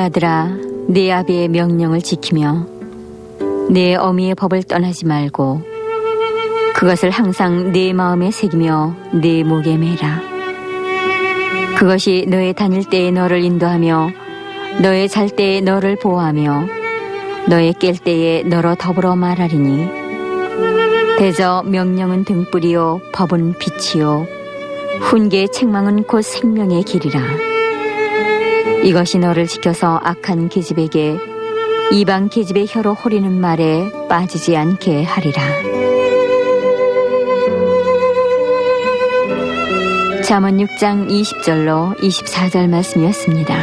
내 아들아, 네 아비의 명령을 지키며 내 어미의 법을 떠나지 말고 그것을 항상 네 마음에 새기며 네 목에 매라. 그것이 너의 다닐 때에 너를 인도하며 너의 잘 때에 너를 보호하며 너의 깰 때에 너로 더불어 말하리니 대저 명령은 등불이요 법은 빛이요 훈계의 책망은 곧 생명의 길이라. 이것이 너를 지켜서 악한 계집에게 이방 계집의 혀로 호리는 말에 빠지지 않게 하리라. 잠언 6장 20절로 24절 말씀이었습니다.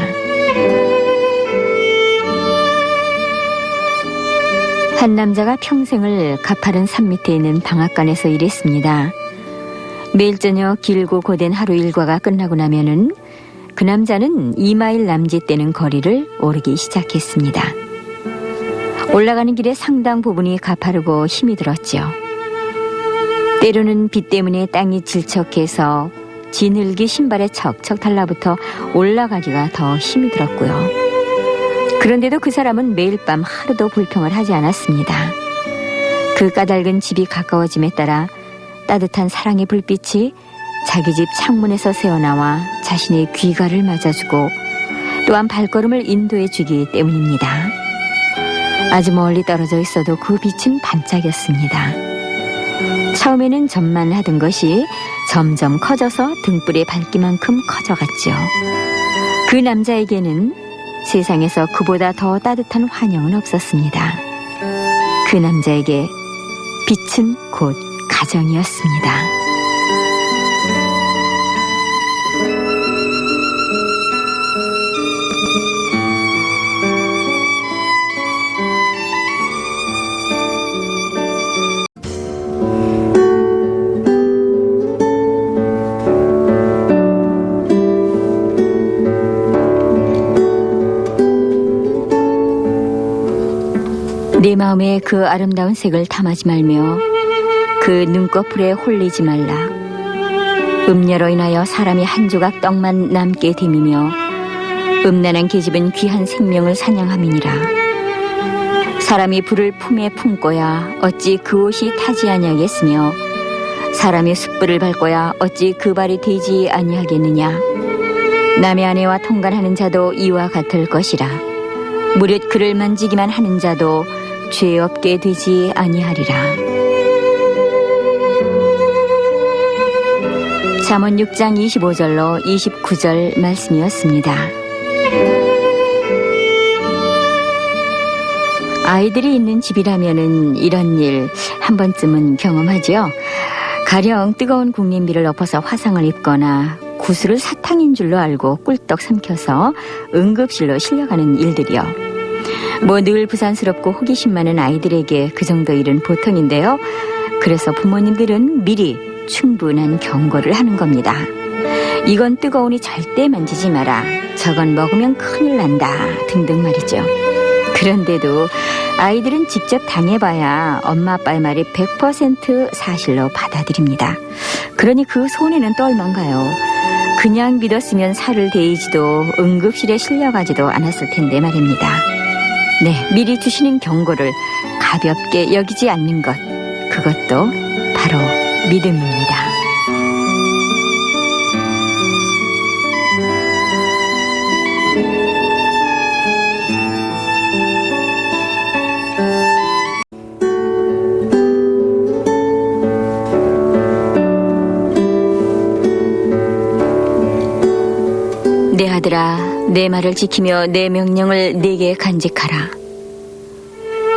한 남자가 평생을 가파른 산 밑에 있는 방앗간에서 일했습니다. 매일 저녁 길고 고된 하루 일과가 끝나고 나면은 그 남자는 2마일 남짓되는 거리를 오르기 시작했습니다. 올라가는 길에 상당 부분이 가파르고 힘이 들었죠. 때로는 비 때문에 땅이 질척해서 지늘기 신발에 척척 달라붙어 올라가기가 더 힘이 들었고요. 그런데도 그 사람은 매일 밤 하루도 불평을 하지 않았습니다. 그 까닭은 집이 가까워짐에 따라 따뜻한 사랑의 불빛이 자기 집 창문에서 새어나와 자신의 귀가를 맞아주고 또한 발걸음을 인도해주기 때문입니다. 아주 멀리 떨어져 있어도 그 빛은 반짝였습니다. 처음에는 점만 하던 것이 점점 커져서 등불의 밝기만큼 커져갔죠. 그 남자에게는 세상에서 그보다 더 따뜻한 환영은 없었습니다. 그 남자에게 빛은 곧 가정이었습니다. 내 마음에 그 아름다운 색을 탐하지 말며 그 눈꺼풀에 홀리지 말라. 음녀로 인하여 사람이 한 조각 떡만 남게 됨이며 음란한 계집은 귀한 생명을 사냥함이니라. 사람이 불을 품에 품고야 어찌 그 옷이 타지 아니하겠으며 사람이 숯불을 밟고야 어찌 그 발이 되지 아니하겠느냐. 남의 아내와 통관하는 자도 이와 같을 것이라. 무릇 그를 만지기만 하는 자도 죄 없게 되지 아니하리라. 잠언 6장 25절로 29절 말씀이었습니다. 아이들이 있는 집이라면은 이런 일 한 번쯤은 경험하죠. 가령 뜨거운 국림비를 엎어서 화상을 입거나 구슬을 사탕인 줄로 알고 꿀떡 삼켜서 응급실로 실려가는 일들이요. 뭐 늘 부산스럽고 호기심 많은 아이들에게 그 정도 일은 보통인데요. 그래서 부모님들은 미리 충분한 경고를 하는 겁니다. 이건 뜨거우니 절대 만지지 마라. 저건 먹으면 큰일 난다. 등등 말이죠. 그런데도 아이들은 직접 당해봐야 엄마 아빠의 말이 100% 사실로 받아들입니다. 그러니 그 손해는 또 얼만가요. 그냥 믿었으면 살을 데이지도 응급실에 실려가지도 않았을 텐데 말입니다. 네, 미리 주시는 경고를 가볍게 여기지 않는 것, 그것도 바로 믿음입니다. 내 아들아, 내 말을 지키며 내 명령을 네게 간직하라.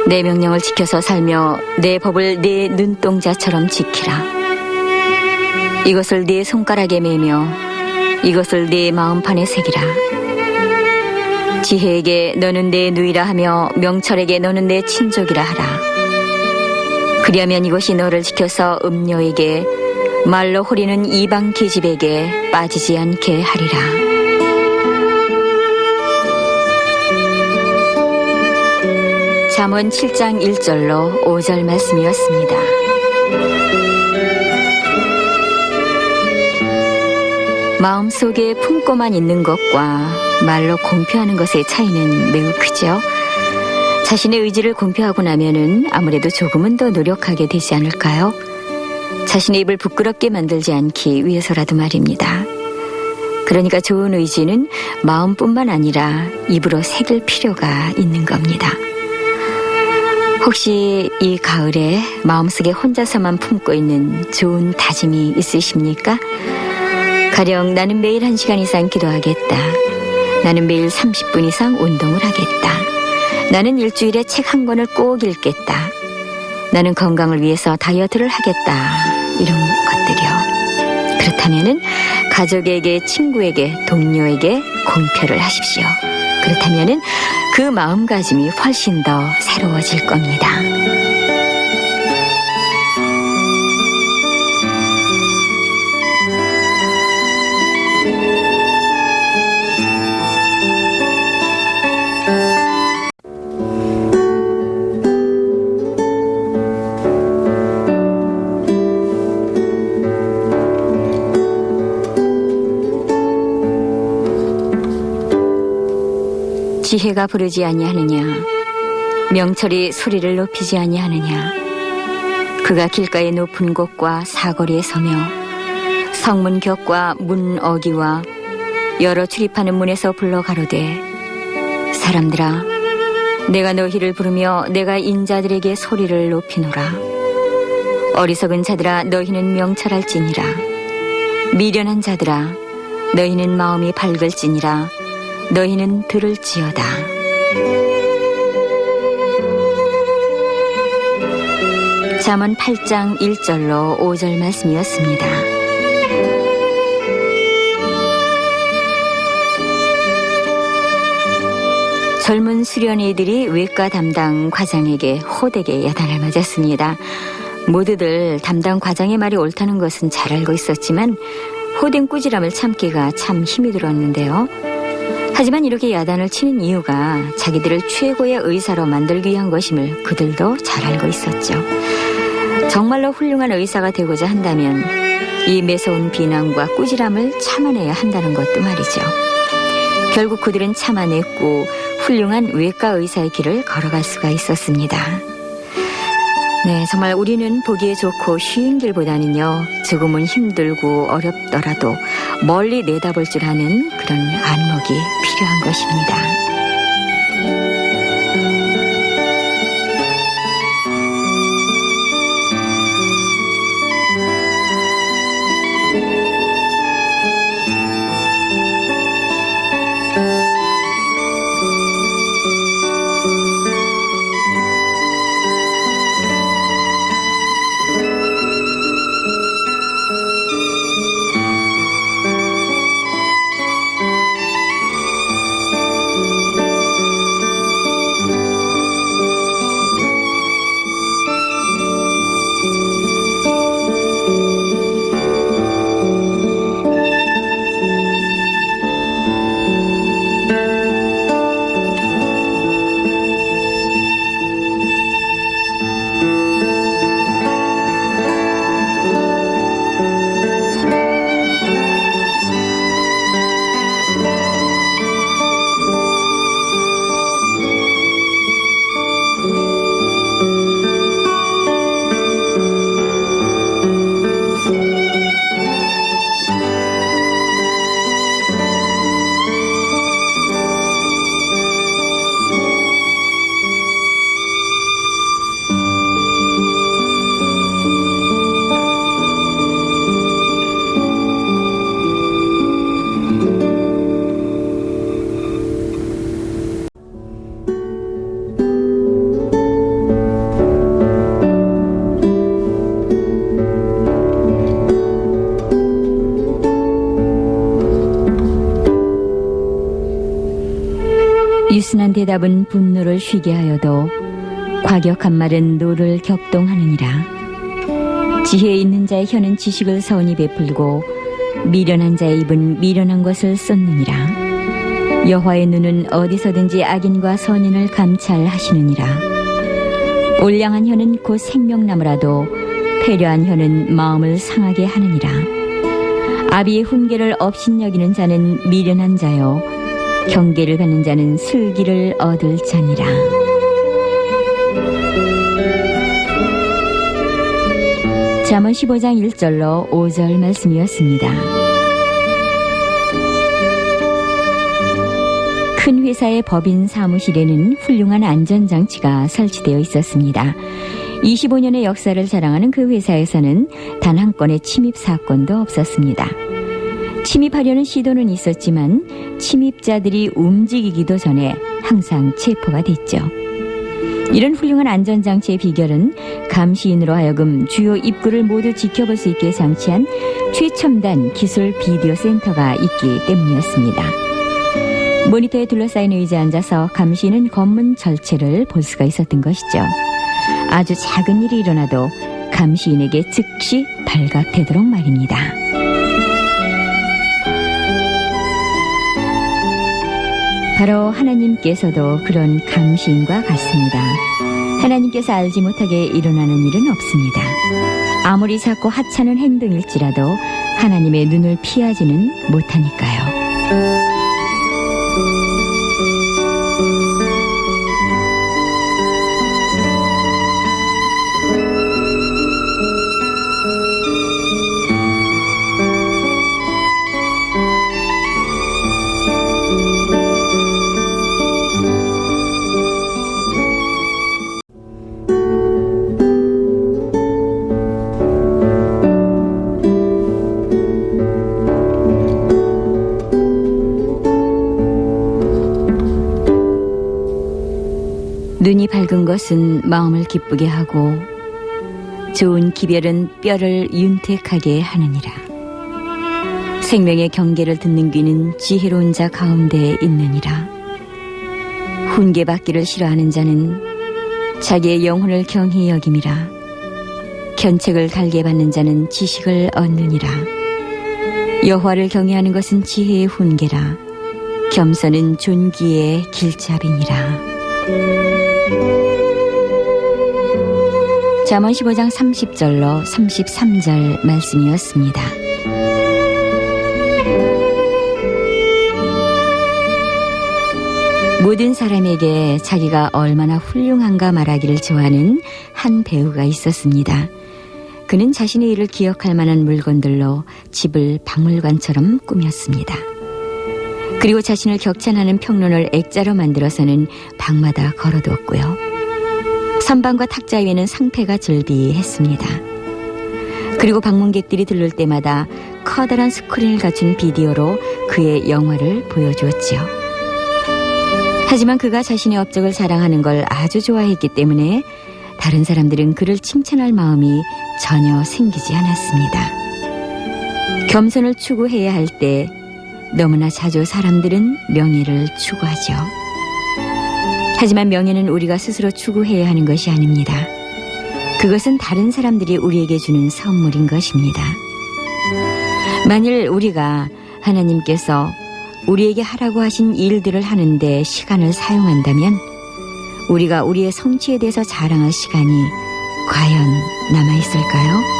내 명령을 지켜서 살며 내 법을 네 눈동자처럼 지키라. 이것을 네 손가락에 매며 이것을 네 마음판에 새기라. 지혜에게 너는 내 누이라 하며 명철에게 너는 내 친족이라 하라. 그리하면 이것이 너를 지켜서 음녀에게 말로 호리는 이방 계집에게 빠지지 않게 하리라. 잠언 7장 1절로 5절 말씀이었습니다. 마음속에 품고만 있는 것과 말로 공표하는 것의 차이는 매우 크죠. 자신의 의지를 공표하고 나면은 아무래도 조금은 더 노력하게 되지 않을까요? 자신의 입을 부끄럽게 만들지 않기 위해서라도 말입니다. 그러니까 좋은 의지는 마음뿐만 아니라 입으로 새길 필요가 있는 겁니다. 혹시 이 가을에 마음속에 혼자서만 품고 있는 좋은 다짐이 있으십니까? 가령 나는 매일 1시간 이상 기도하겠다. 나는 매일 30분 이상 운동을 하겠다. 나는 일주일에 책 한 권을 꼭 읽겠다. 나는 건강을 위해서 다이어트를 하겠다. 이런 것들이요. 그렇다면은 가족에게, 친구에게, 동료에게 공표를 하십시오. 그렇다면은 그 마음가짐이 훨씬 더 새로워질 겁니다. 지혜가 부르지 아니하느냐, 명철이 소리를 높이지 아니하느냐. 그가 길가의 높은 곳과 사거리에 서며 성문 격과 문 어기와 여러 출입하는 문에서 불러 가로되, 사람들아, 내가 너희를 부르며 내가 인자들에게 소리를 높이노라. 어리석은 자들아, 너희는 명철할지니라. 미련한 자들아, 너희는 마음이 밝을지니라. 너희는 들을지어다. 잠언 8장 1절로 5절 말씀이었습니다. 젊은 수련이들이 외과 담당 과장에게 호되게 야단을 맞았습니다. 모두들 담당 과장의 말이 옳다는 것은 잘 알고 있었지만 호된 꾸지람을 참기가 참 힘이 들었는데요. 하지만 이렇게 야단을 치는 이유가 자기들을 최고의 의사로 만들기 위한 것임을 그들도 잘 알고 있었죠. 정말로 훌륭한 의사가 되고자 한다면 이 매서운 비난과 꾸지람을 참아내야 한다는 것도 말이죠. 결국 그들은 참아냈고 훌륭한 외과 의사의 길을 걸어갈 수가 있었습니다. 네, 정말 우리는 보기에 좋고 쉬운 길보다는요, 조금은 힘들고 어렵더라도 멀리 내다볼 줄 아는 그런 안목이 필요한 것입니다. 유순한 대답은 분노를 쉬게 하여도 과격한 말은 노를 격동하느니라. 지혜 있는 자의 혀는 지식을 서운히 베풀고 미련한 자의 입은 미련한 것을 쏟느니라. 여호와의 눈은 어디서든지 악인과 선인을 감찰하시느니라. 올량한 혀는 곧 생명나무라도 패려한 혀는 마음을 상하게 하느니라. 아비의 훈계를 업신여기는 자는 미련한 자요, 경계를 받는 자는 슬기를 얻을 자니라. 잠언 15장 1절로 5절 말씀이었습니다. 큰 회사의 법인 사무실에는 훌륭한 안전장치가 설치되어 있었습니다. 25년의 역사를 자랑하는 그 회사에서는 단 한 건의 침입 사건도 없었습니다. 침입하려는 시도는 있었지만 침입자들이 움직이기도 전에 항상 체포가 됐죠. 이런 훌륭한 안전장치의 비결은 감시인으로 하여금 주요 입구를 모두 지켜볼 수 있게 장치한 최첨단 기술 비디오 센터가 있기 때문이었습니다. 모니터에 둘러싸인 의자에 앉아서 감시인은 검문 절체를 볼 수가 있었던 것이죠. 아주 작은 일이 일어나도 감시인에게 즉시 발각되도록 말입니다. 바로 하나님께서도 그런 감시인과 같습니다. 하나님께서 알지 못하게 일어나는 일은 없습니다. 아무리 작고 하찮은 행동일지라도 하나님의 눈을 피하지는 못하니까요. 눈이 밝은 것은 마음을 기쁘게 하고 좋은 기별은 뼈를 윤택하게 하느니라. 생명의 경계를 듣는 귀는 지혜로운 자 가운데 있느니라. 훈계받기를 싫어하는 자는 자기의 영혼을 경히 여김이라. 견책을 달게 받는 자는 지식을 얻느니라. 여호와를 경외하는 것은 지혜의 훈계라. 겸손은 존귀의 길잡이니라. 잠언 15장 30절로 33절 말씀이었습니다. 모든 사람에게 자기가 얼마나 훌륭한가 말하기를 좋아하는 한 배우가 있었습니다. 그는 자신의 일을 기억할 만한 물건들로 집을 박물관처럼 꾸몄습니다. 그리고 자신을 격찬하는 평론을 액자로 만들어서는 방마다 걸어두었고요. 선반과 탁자 위에는 상패가 즐비했습니다. 그리고 방문객들이 들를 때마다 커다란 스크린을 갖춘 비디오로 그의 영화를 보여주었지요. 하지만 그가 자신의 업적을 자랑하는 걸 아주 좋아했기 때문에 다른 사람들은 그를 칭찬할 마음이 전혀 생기지 않았습니다. 겸손을 추구해야 할 때 너무나 자주 사람들은 명예를 추구하죠. 하지만 명예는 우리가 스스로 추구해야 하는 것이 아닙니다. 그것은 다른 사람들이 우리에게 주는 선물인 것입니다. 만일 우리가 하나님께서 우리에게 하라고 하신 일들을 하는데 시간을 사용한다면 우리가 우리의 성취에 대해서 자랑할 시간이 과연 남아있을까요?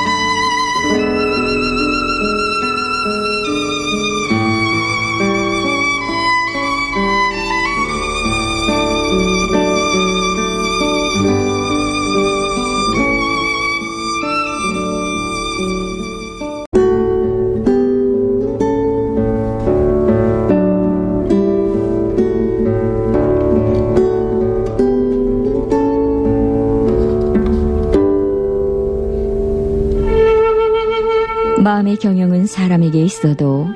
마음의 경영은 사람에게 있어도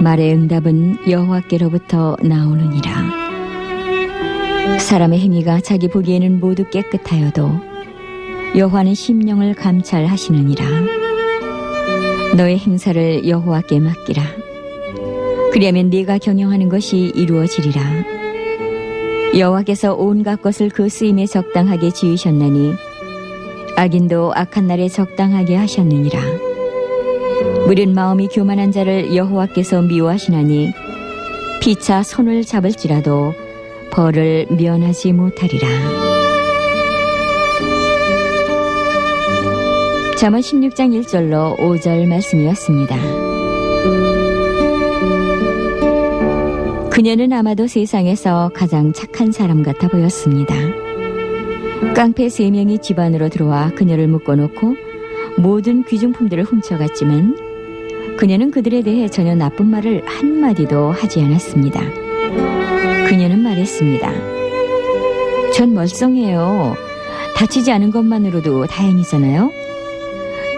말의 응답은 여호와께로부터 나오느니라. 사람의 행위가 자기 보기에는 모두 깨끗하여도 여호와는 심령을 감찰하시느니라. 너의 행사를 여호와께 맡기라. 그리하면 네가 경영하는 것이 이루어지리라. 여호와께서 온갖 것을 그 쓰임에 적당하게 지으셨나니 악인도 악한 날에 적당하게 하셨느니라. 무릇 마음이 교만한 자를 여호와께서 미워하시나니 피차 손을 잡을지라도 벌을 면하지 못하리라. 잠언 16장 1절로 5절 말씀이었습니다. 그녀는 아마도 세상에서 가장 착한 사람 같아 보였습니다. 깡패 3명이 집 안으로 들어와 그녀를 묶어놓고 모든 귀중품들을 훔쳐갔지만 그녀는 그들에 대해 전혀 나쁜 말을 한마디도 하지 않았습니다. 그녀는 말했습니다. 전 멀쩡해요. 다치지 않은 것만으로도 다행이잖아요.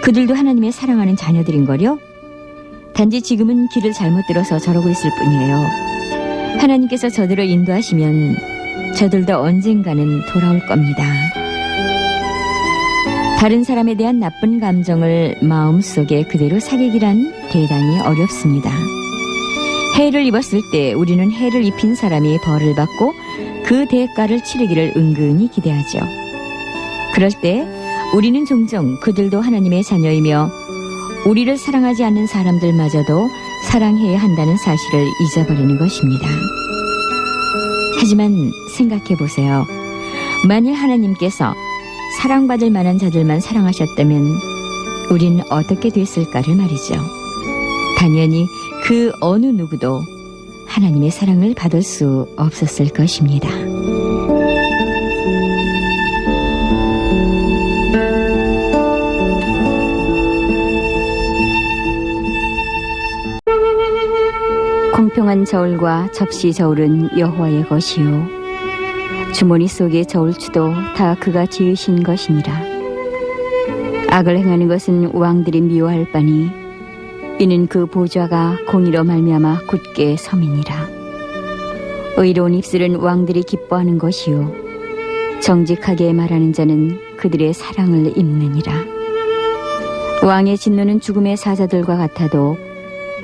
그들도 하나님의 사랑하는 자녀들인걸요? 단지 지금은 길을 잘못 들어서 저러고 있을 뿐이에요. 하나님께서 저들을 인도하시면 저들도 언젠가는 돌아올 겁니다. 다른 사람에 대한 나쁜 감정을 마음속에 그대로 사귀기란 대단히 어렵습니다. 해를 입었을 때 우리는 해를 입힌 사람이 벌을 받고 그 대가를 치르기를 은근히 기대하죠. 그럴 때 우리는 종종 그들도 하나님의 자녀이며 우리를 사랑하지 않는 사람들마저도 사랑해야 한다는 사실을 잊어버리는 것입니다. 하지만 생각해 보세요. 만일 하나님께서 사랑받을 만한 자들만 사랑하셨다면 우린 어떻게 됐을까를 말이죠. 당연히 그 어느 누구도 하나님의 사랑을 받을 수 없었을 것입니다. 공평한 저울과 접시 저울은 여호와의 것이요 주머니 속의 저울추도 다 그가 지으신 것이니라. 악을 행하는 것은 왕들이 미워할 바니 이는 그 보좌가 공의로 말미암아 굳게 섬이니라. 의로운 입술은 왕들이 기뻐하는 것이요 정직하게 말하는 자는 그들의 사랑을 입느니라. 왕의 진노는 죽음의 사자들과 같아도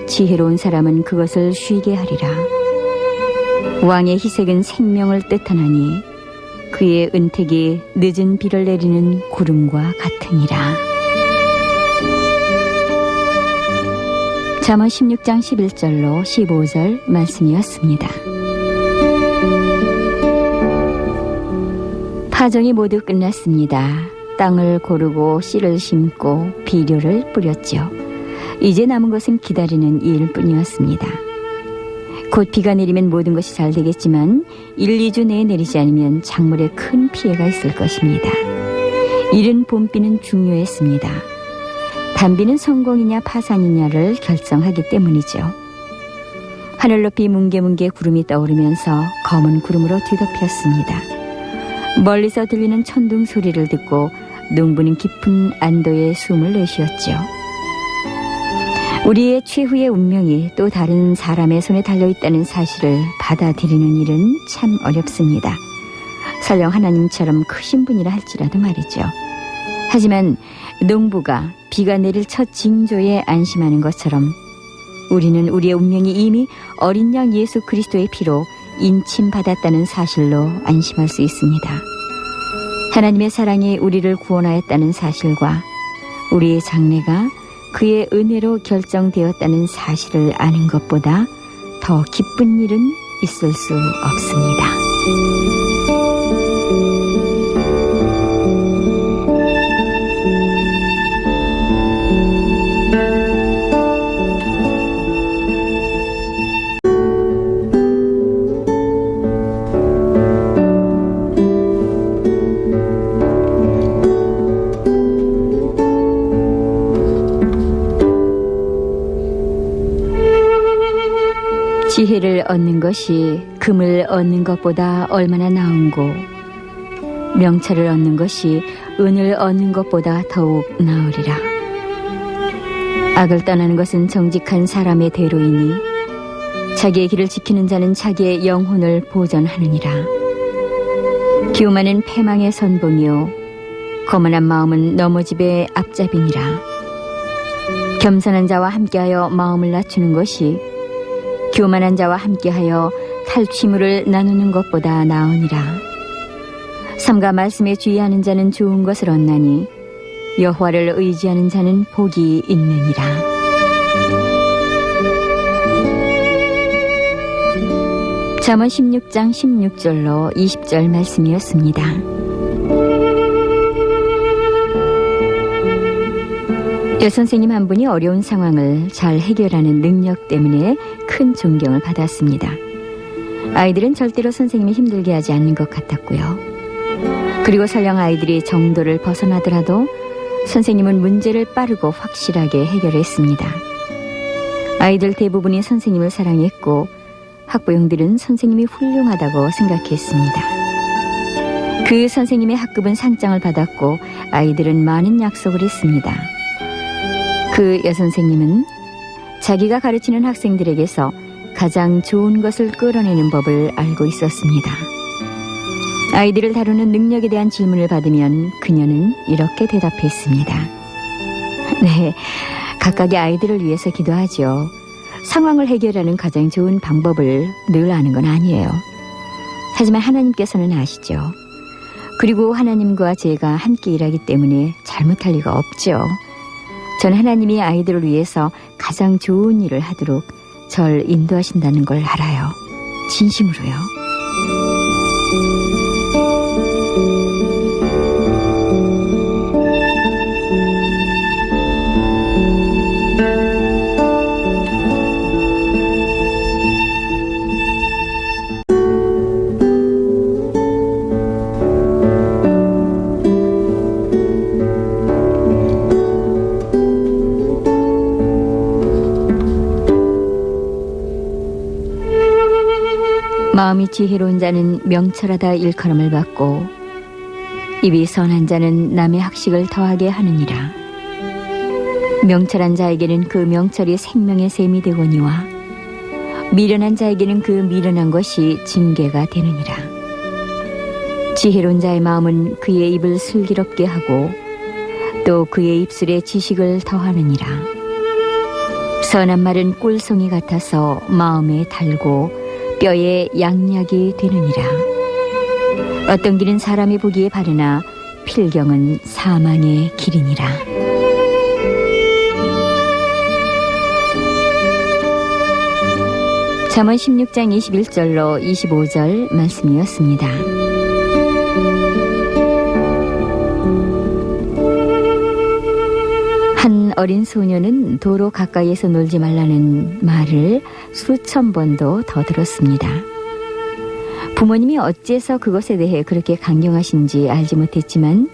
지혜로운 사람은 그것을 쉬게 하리라. 왕의 희색은 생명을 뜻하나니 그의 은택이 늦은 비를 내리는 구름과 같으니라. 잠언 16장 11절로 15절 말씀이었습니다. 파종이 모두 끝났습니다. 땅을 고르고 씨를 심고 비료를 뿌렸죠. 이제 남은 것은 기다리는 일뿐이었습니다. 곧 비가 내리면 모든 것이 잘 되겠지만 1, 2주 내에 내리지 않으면 작물에 큰 피해가 있을 것입니다. 이른 봄비는 중요했습니다. 단비는 성공이냐 파산이냐를 결정하기 때문이죠. 하늘 높이 뭉게뭉게 구름이 떠오르면서 검은 구름으로 뒤덮였습니다. 멀리서 들리는 천둥 소리를 듣고 농부는 깊은 안도의 숨을 내쉬었죠. 우리의 최후의 운명이 또 다른 사람의 손에 달려있다는 사실을 받아들이는 일은 참 어렵습니다. 설령 하나님처럼 크신 분이라 할지라도 말이죠. 하지만 농부가 비가 내릴 첫 징조에 안심하는 것처럼 우리는 우리의 운명이 이미 어린 양 예수 그리스도의 피로 인침받았다는 사실로 안심할 수 있습니다. 하나님의 사랑이 우리를 구원하였다는 사실과 우리의 장래가 그의 은혜로 결정되었다는 사실을 아는 것보다 더 기쁜 일은 있을 수 없습니다. 지혜를 얻는 것이 금을 얻는 것보다 얼마나 나은고 명철을 얻는 것이 은을 얻는 것보다 더욱 나으리라. 악을 떠나는 것은 정직한 사람의 대로이니 자기의 길을 지키는 자는 자기의 영혼을 보전하느니라. 교만은 패망의 선봉이요 거만한 마음은 넘어집의 앞잡이니라. 겸손한 자와 함께하여 마음을 낮추는 것이 교만한 자와 함께하여 탈취물을 나누는 것보다 나으니라. 삼가 말씀에 주의하는 자는 좋은 것을 얻나니 여호와를 의지하는 자는 복이 있느니라. 잠언 16장 16절로 20절 말씀이었습니다. 여선생님 한 분이 어려운 상황을 잘 해결하는 능력 때문에 큰 존경을 받았습니다. 아이들은 절대로 선생님이 힘들게 하지 않는 것 같았고요. 그리고 설령 아이들이 정도를 벗어나더라도 선생님은 문제를 빠르고 확실하게 해결했습니다. 아이들 대부분이 선생님을 사랑했고 학부형들은 선생님이 훌륭하다고 생각했습니다. 그 선생님의 학급은 상장을 받았고 아이들은 많은 약속을 했습니다. 그 여선생님은 자기가 가르치는 학생들에게서 가장 좋은 것을 끌어내는 법을 알고 있었습니다. 아이들을 다루는 능력에 대한 질문을 받으면 그녀는 이렇게 대답했습니다. 네, 각각의 아이들을 위해서 기도하죠. 상황을 해결하는 가장 좋은 방법을 늘 아는 건 아니에요. 하지만 하나님께서는 아시죠. 그리고 하나님과 제가 함께 일하기 때문에 잘못할 리가 없죠. 전 하나님이 아이들을 위해서 가장 좋은 일을 하도록 절 인도하신다는 걸 알아요. 진심으로요. 마음이 지혜로운 자는 명철하다 일컬음을 받고 입이 선한 자는 남의 학식을 더하게 하느니라. 명철한 자에게는 그 명철이 생명의 샘이 되거니와 미련한 자에게는 그 미련한 것이 징계가 되느니라. 지혜로운 자의 마음은 그의 입을 슬기롭게 하고 또 그의 입술에 지식을 더하느니라. 선한 말은 꿀송이 같아서 마음에 달고 뼈에 양약이 되느니라. 어떤 길은 사람이 보기에 바르나 필경은 사망의 길이니라. 잠언 16장 21절로 25절 말씀이었습니다. 한 어린 소녀는 도로 가까이에서 놀지 말라는 말을 수천 번도 더 들었습니다. 부모님이 어째서 그것에 대해 그렇게 강경하신지 알지 못했지만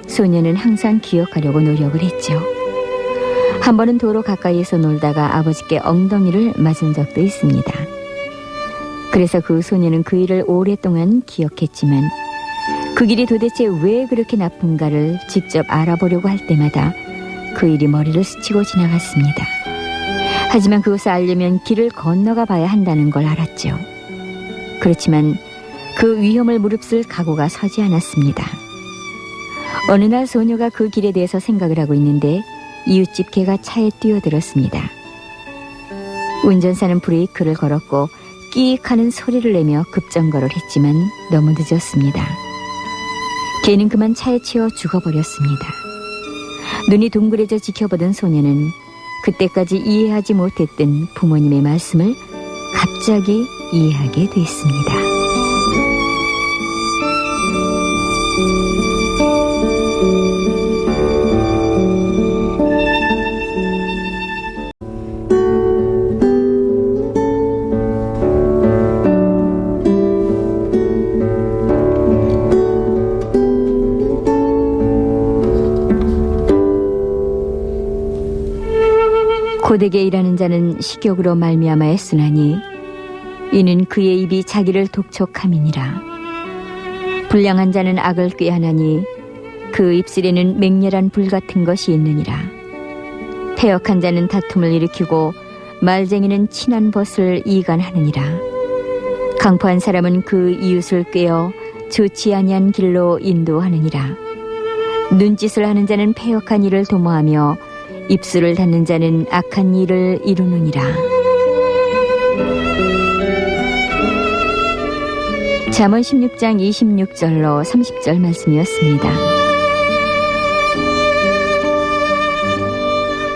소녀는 항상 기억하려고 노력을 했죠. 한 번은 도로 가까이에서 놀다가 아버지께 엉덩이를 맞은 적도 있습니다. 그래서 그 소녀는 그 일을 오랫동안 기억했지만 그 길이 도대체 왜 그렇게 나쁜가를 직접 알아보려고 할 때마다 그 일이 머리를 스치고 지나갔습니다. 하지만 그것을 알려면 길을 건너가 봐야 한다는 걸 알았죠. 그렇지만 그 위험을 무릅쓸 각오가 서지 않았습니다. 어느 날 소녀가 그 길에 대해서 생각을 하고 있는데 이웃집 개가 차에 뛰어들었습니다. 운전사는 브레이크를 걸었고 끼익 하는 소리를 내며 급정거를 했지만 너무 늦었습니다. 개는 그만 차에 치여 죽어버렸습니다. 눈이 동그래져 지켜보던 소녀는 그때까지 이해하지 못했던 부모님의 말씀을 갑자기 이해하게 됐습니다. 고되게 일하는 자는 식욕으로 말미암아 애쓰나니 이는 그의 입이 자기를 독촉함이니라. 불량한 자는 악을 꾀하나니 그 입술에는 맹렬한 불 같은 것이 있느니라. 패역한 자는 다툼을 일으키고 말쟁이는 친한 벗을 이간하느니라. 강포한 사람은 그 이웃을 꾀어 좋지 아니한 길로 인도하느니라. 눈짓을 하는 자는 패역한 일을 도모하며 입술을 닫는 자는 악한 일을 이루느니라. 잠언 16장 26절로 30절 말씀이었습니다.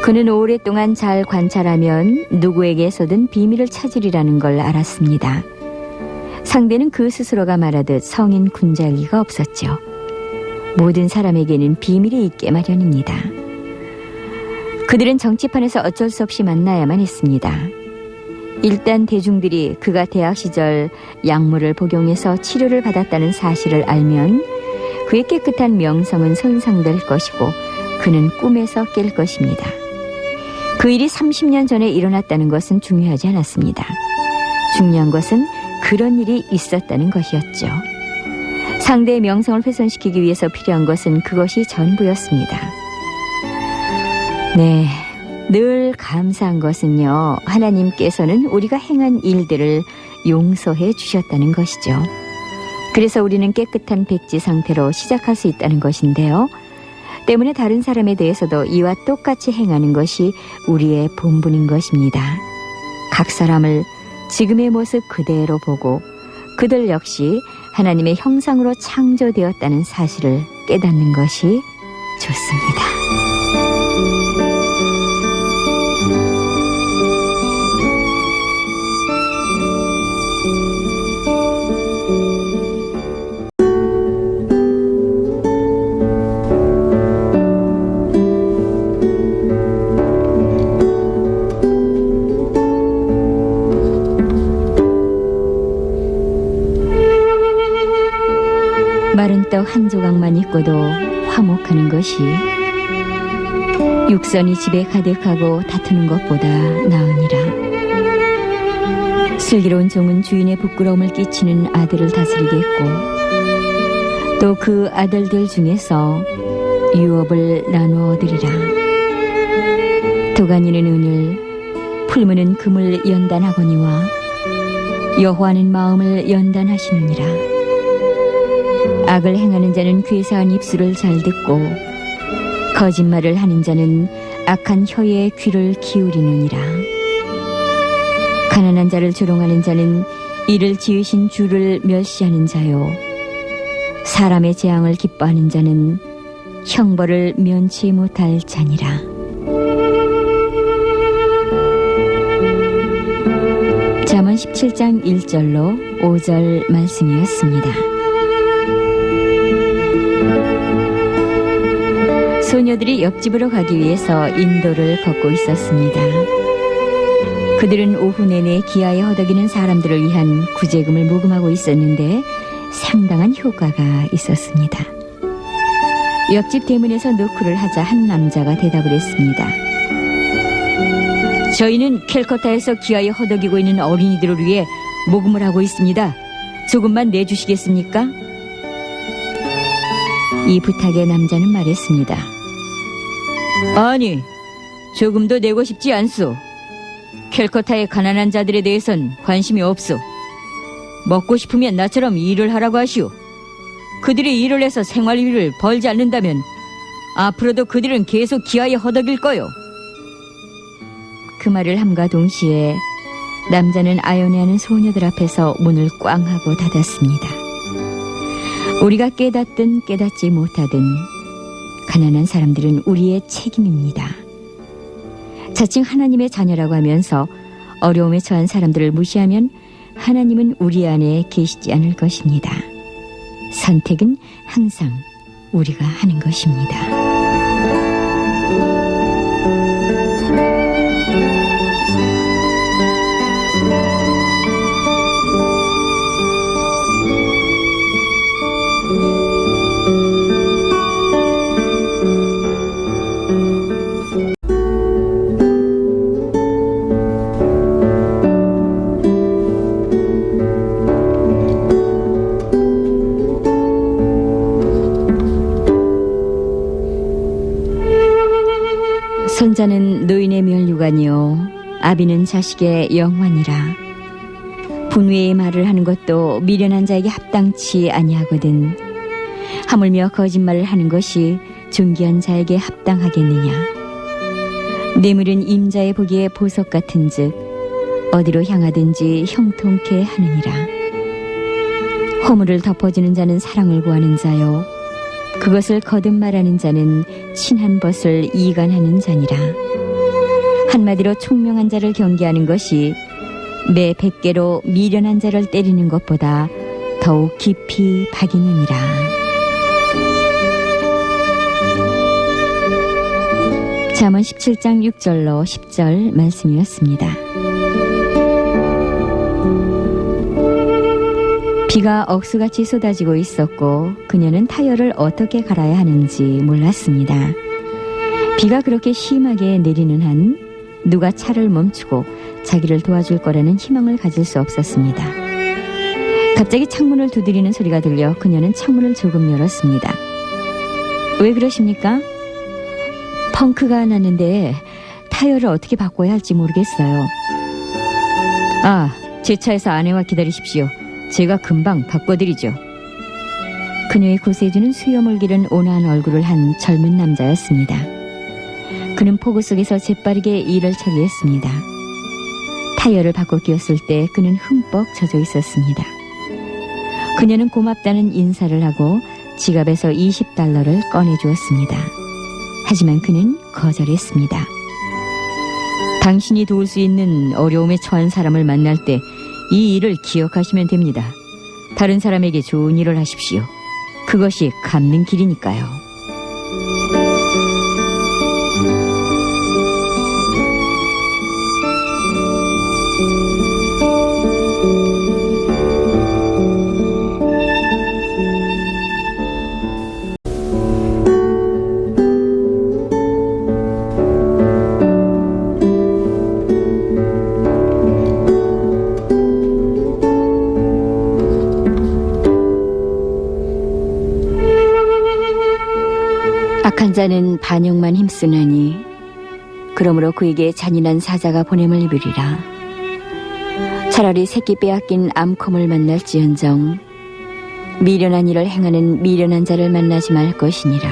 그는 오랫동안 잘 관찰하면 누구에게서든 비밀을 찾으리라는 걸 알았습니다. 상대는 그 스스로가 말하듯 성인 군자리가 없었죠. 모든 사람에게는 비밀이 있게 마련입니다. 그들은 정치판에서 어쩔 수 없이 만나야만 했습니다. 일단 대중들이 그가 대학 시절 약물을 복용해서 치료를 받았다는 사실을 알면 그의 깨끗한 명성은 손상될 것이고 그는 꿈에서 깰 것입니다. 그 일이 30년 전에 일어났다는 것은 중요하지 않았습니다. 중요한 것은 그런 일이 있었다는 것이었죠. 상대의 명성을 훼손시키기 위해서 필요한 것은 그것이 전부였습니다. 네, 늘 감사한 것은요, 하나님께서는 우리가 행한 일들을 용서해 주셨다는 것이죠. 그래서 우리는 깨끗한 백지 상태로 시작할 수 있다는 것인데요. 때문에 다른 사람에 대해서도 이와 똑같이 행하는 것이 우리의 본분인 것입니다. 각 사람을 지금의 모습 그대로 보고 그들 역시 하나님의 형상으로 창조되었다는 사실을 깨닫는 것이 좋습니다. 마른 떡 한 조각만 있고도 화목하는 것이 육선이 집에 가득하고 다투는 것보다 나으니라. 슬기로운 종은 주인의 부끄러움을 끼치는 아들을 다스리겠고 또 그 아들들 중에서 유업을 나누어 얻으리라. 도가니는 은을, 풀무는 금을 연단하거니와 여호와는 마음을 연단하시느니라. 악을 행하는 자는 괴사한 입술을 잘 듣고 거짓말을 하는 자는 악한 혀에 귀를 기울이느니라. 가난한 자를 조롱하는 자는 이를 지으신 주를 멸시하는 자요, 사람의 재앙을 기뻐하는 자는 형벌을 면치 못할 자니라. 잠언 17장 1절로 5절 말씀이었습니다. 소녀들이 옆집으로 가기 위해서 인도를 걷고 있었습니다. 그들은 오후 내내 기아에 허덕이는 사람들을 위한 구제금을 모금하고 있었는데 상당한 효과가 있었습니다. 옆집 대문에서 노크를 하자 한 남자가 대답을 했습니다. 저희는 캘커타에서 기아에 허덕이고 있는 어린이들을 위해 모금을 하고 있습니다. 조금만 내주시겠습니까? 이 부탁에 남자는 말했습니다. 아니, 조금도 내고 싶지 않소. 캘커타의 가난한 자들에 대해선 관심이 없소. 먹고 싶으면 나처럼 일을 하라고 하시오. 그들이 일을 해서 생활비를 벌지 않는다면 앞으로도 그들은 계속 기아에 허덕일 거요. 그 말을 함과 동시에 남자는 아연해하는 소녀들 앞에서 문을 꽝 하고 닫았습니다. 우리가 깨닫든 깨닫지 못하든 가난한 사람들은 우리의 책임입니다. 자칭 하나님의 자녀라고 하면서 어려움에 처한 사람들을 무시하면 하나님은 우리 안에 계시지 않을 것입니다. 선택은 항상 우리가 하는 것입니다. 손자는 노인의 면류관이요 아비는 자식의 영환이라. 분외의 말을 하는 것도 미련한 자에게 합당치 아니하거든. 하물며 거짓말을 하는 것이 존귀한 자에게 합당하겠느냐. 뇌물은 임자의 보기에 보석 같은즉 어디로 향하든지 형통케 하느니라. 허물을 덮어주는 자는 사랑을 구하는 자요 그것을 거듭 말하는 자는 친한 벗을 이간하는 자니라. 한마디로 총명한 자를 경계하는 것이 매 100개로 미련한 자를 때리는 것보다 더욱 깊이 박이느니라. 잠언 17장 6절로 10절 말씀이었습니다. 비가 억수같이 쏟아지고 있었고 그녀는 타이어를 어떻게 갈아야 하는지 몰랐습니다. 비가 그렇게 심하게 내리는 한 누가 차를 멈추고 자기를 도와줄 거라는 희망을 가질 수 없었습니다. 갑자기 창문을 두드리는 소리가 들려 그녀는 창문을 조금 열었습니다. 왜 그러십니까? 펑크가 났는데 타이어를 어떻게 바꿔야 할지 모르겠어요. 아, 제 차에서 아내와 기다리십시오. 제가 금방 바꿔드리죠. 그녀의 구세주는 수염을 기른 온화한 얼굴을 한 젊은 남자였습니다. 그는 폭우 속에서 재빠르게 일을 처리했습니다. 타이어를 바꿔 끼웠을 때 그는 흠뻑 젖어 있었습니다. 그녀는 고맙다는 인사를 하고 지갑에서 $20를 꺼내주었습니다. 하지만 그는 거절했습니다. 당신이 도울 수 있는 어려움에 처한 사람을 만날 때 이 일을 기억하시면 됩니다. 다른 사람에게 좋은 일을 하십시오. 그것이 갚는 길이니까요. 악한 자는 반역만 힘쓰나니 그러므로 그에게 잔인한 사자가 보냄을 입으리라. 차라리 새끼 빼앗긴 암컴을 만날지언정 미련한 일을 행하는 미련한 자를 만나지 말 것이니라.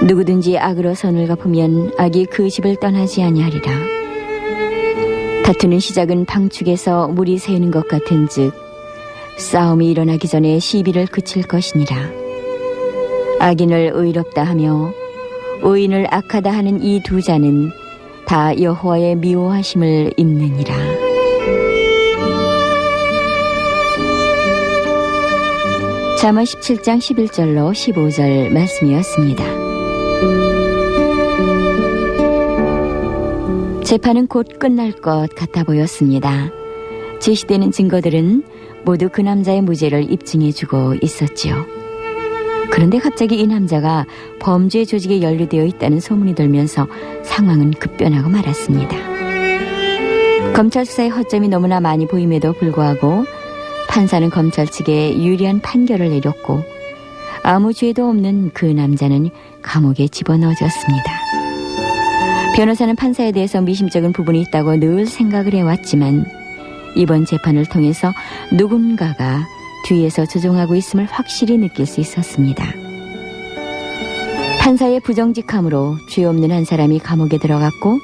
누구든지 악으로 선을 갚으면 악이 그 집을 떠나지 아니하리라. 다투는 시작은 방축에서 물이 새는 것 같은즉 싸움이 일어나기 전에 시비를 그칠 것이니라. 악인을 의롭다 하며 의인을 악하다 하는 이 두 자는 다 여호와의 미워하심을 입느니라. 잠언 17장 11절로 15절 말씀이었습니다. 재판은 곧 끝날 것 같아 보였습니다. 제시되는 증거들은 모두 그 남자의 무죄를 입증해주고 있었지요. 그런데 갑자기 이 남자가 범죄 조직에 연루되어 있다는 소문이 돌면서 상황은 급변하고 말았습니다. 검찰 수사의 허점이 너무나 많이 보임에도 불구하고 판사는 검찰 측에 유리한 판결을 내렸고 아무 죄도 없는 그 남자는 감옥에 집어넣어졌습니다. 변호사는 판사에 대해서 미심쩍은 부분이 있다고 늘 생각을 해왔지만 이번 재판을 통해서 누군가가 뒤에서 조종하고 있음을 확실히 느낄 수 있었습니다. 판사의 부정직함으로 죄 없는 한 사람이 감옥에 들어갔고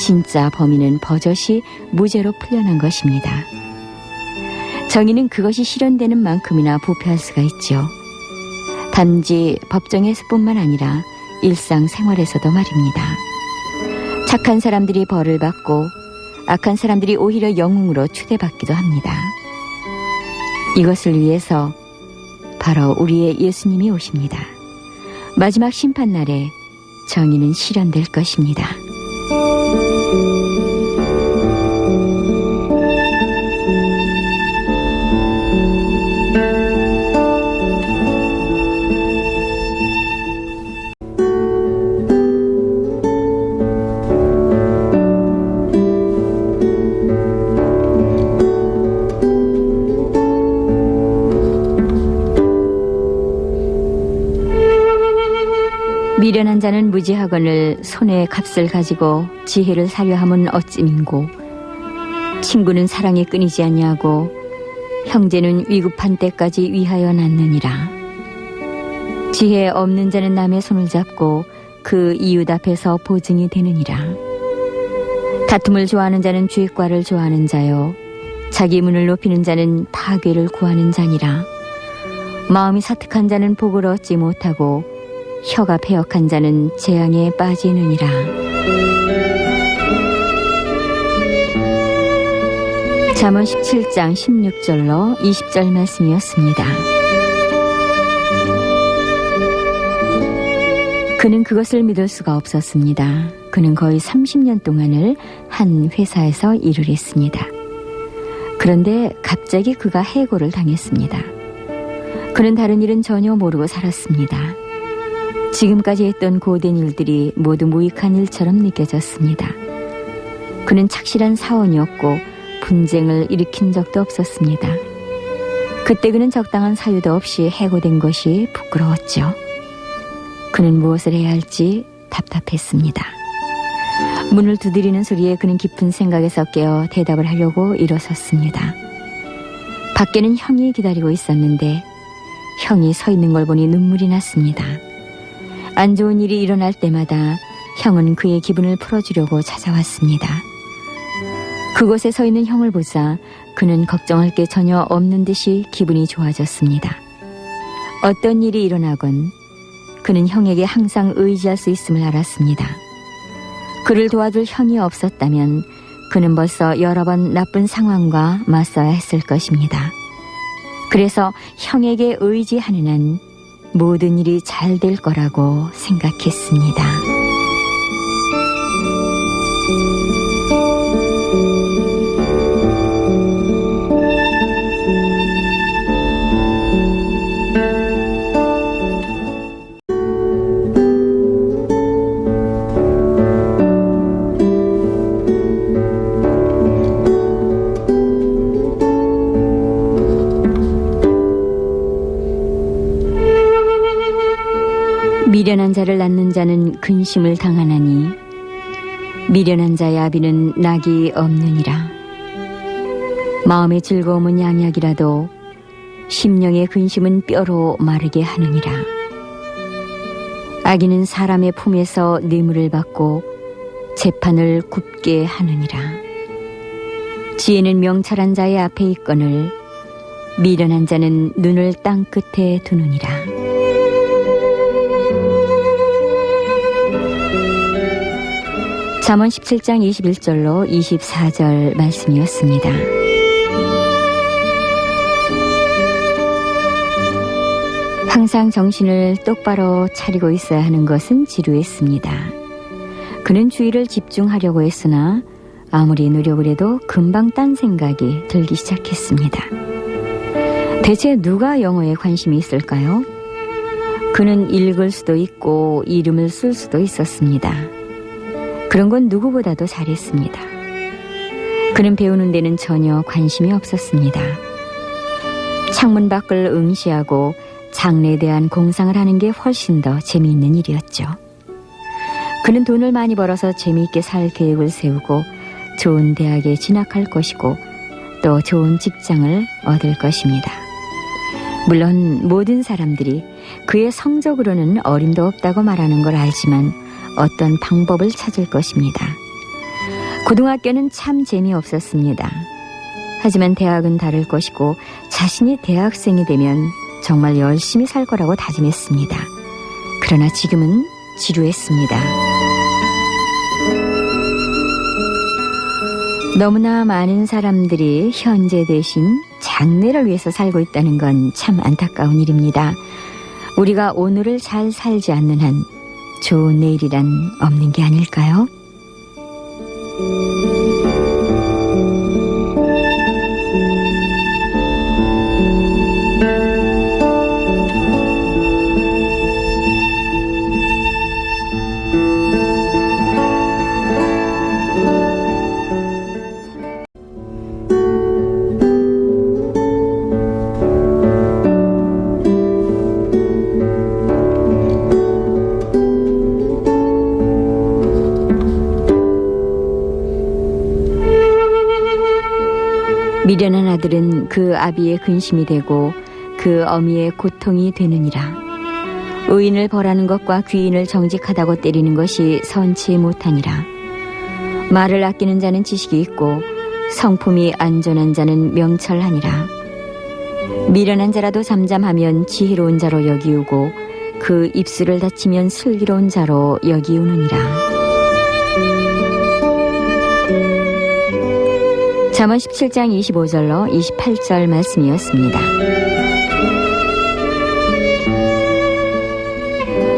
진짜 범인은 버젓이 무죄로 풀려난 것입니다. 정의는 그것이 실현되는 만큼이나 부패할 수가 있죠. 단지 법정에서뿐만 아니라 일상생활에서도 말입니다. 착한 사람들이 벌을 받고 악한 사람들이 오히려 영웅으로 추대받기도 합니다. 이것을 위해서 바로 우리의 예수님이 오십니다. 마지막 심판날에 정의는 실현될 것입니다. 미련한 자는 무지하거늘 손에 값을 가지고 지혜를 사려 함은 어찌민고 친구는 사랑에 끊이지 아니하고 형제는 위급한 때까지 위하여 낳느니라. 지혜 없는 자는 남의 손을 잡고 그 이웃 앞에서 보증이 되느니라. 다툼을 좋아하는 자는 죄과를 좋아하는 자요 자기 문을 높이는 자는 파괴를 구하는 자니라. 마음이 사특한 자는 복을 얻지 못하고 혀가 패역한 자는 재앙에 빠지느니라. 잠언 17장 16절로 20절 말씀이었습니다. 그는 그것을 믿을 수가 없었습니다. 그는 거의 30년 동안을 한 회사에서 일을 했습니다. 그런데 갑자기 그가 해고를 당했습니다. 그는 다른 일은 전혀 모르고 살았습니다. 지금까지 했던 고된 일들이 모두 무익한 일처럼 느껴졌습니다. 그는 착실한 사원이었고 분쟁을 일으킨 적도 없었습니다. 그때 그는 적당한 사유도 없이 해고된 것이 부끄러웠죠. 그는 무엇을 해야 할지 답답했습니다. 문을 두드리는 소리에 그는 깊은 생각에서 깨어 대답을 하려고 일어섰습니다. 밖에는 형이 기다리고 있었는데 형이 서 있는 걸 보니 눈물이 났습니다. 안 좋은 일이 일어날 때마다 형은 그의 기분을 풀어주려고 찾아왔습니다. 그곳에 서 있는 형을 보자 그는 걱정할 게 전혀 없는 듯이 기분이 좋아졌습니다. 어떤 일이 일어나건 그는 형에게 항상 의지할 수 있음을 알았습니다. 그를 도와줄 형이 없었다면 그는 벌써 여러 번 나쁜 상황과 맞서야 했을 것입니다. 그래서 형에게 의지하는 한 모든 일이 잘 될 거라고 생각했습니다. 미련한 자를 낳는 자는 근심을 당하나니 미련한 자의 아비는 낙이 없느니라. 마음의 즐거움은 양약이라도 심령의 근심은 뼈로 마르게 하느니라. 악인은 사람의 품에서 뇌물을 받고 재판을 굽게 하느니라. 지혜는 명철한 자의 앞에 있거늘 미련한 자는 눈을 땅 끝에 두느니라. 잠언 17장 21절로 24절 말씀이었습니다. 항상 정신을 똑바로 차리고 있어야 하는 것은 지루했습니다. 그는 주의를 집중하려고 했으나 아무리 노력을 해도 금방 딴 생각이 들기 시작했습니다. 대체 누가 영어에 관심이 있을까요? 그는 읽을 수도 있고 이름을 쓸 수도 있었습니다. 그런 건 누구보다도 잘했습니다. 그는 배우는 데는 전혀 관심이 없었습니다. 창문 밖을 응시하고 장래에 대한 공상을 하는 게 훨씬 더 재미있는 일이었죠. 그는 돈을 많이 벌어서 재미있게 살 계획을 세우고 좋은 대학에 진학할 것이고 또 좋은 직장을 얻을 것입니다. 물론 모든 사람들이 그의 성적으로는 어림도 없다고 말하는 걸 알지만 어떤 방법을 찾을 것입니다. 고등학교는 참 재미없었습니다. 하지만 대학은 다를 것이고 자신이 대학생이 되면 정말 열심히 살 거라고 다짐했습니다. 그러나 지금은 지루했습니다. 너무나 많은 사람들이 현재 대신 장래를 위해서 살고 있다는 건 참 안타까운 일입니다. 우리가 오늘을 잘 살지 않는 한 좋은 내일이란 없는 게 아닐까요? 미련한 아들은 그 아비의 근심이 되고 그 어미의 고통이 되느니라. 의인을 벌하는 것과 귀인을 정직하다고 때리는 것이 선치 못하니라. 말을 아끼는 자는 지식이 있고 성품이 안전한 자는 명철하니라. 미련한 자라도 잠잠하면 지혜로운 자로 여기우고 그 입술을 닫히면 슬기로운 자로 여기우느니라. 잠언 17장 25절로 28절 말씀이었습니다.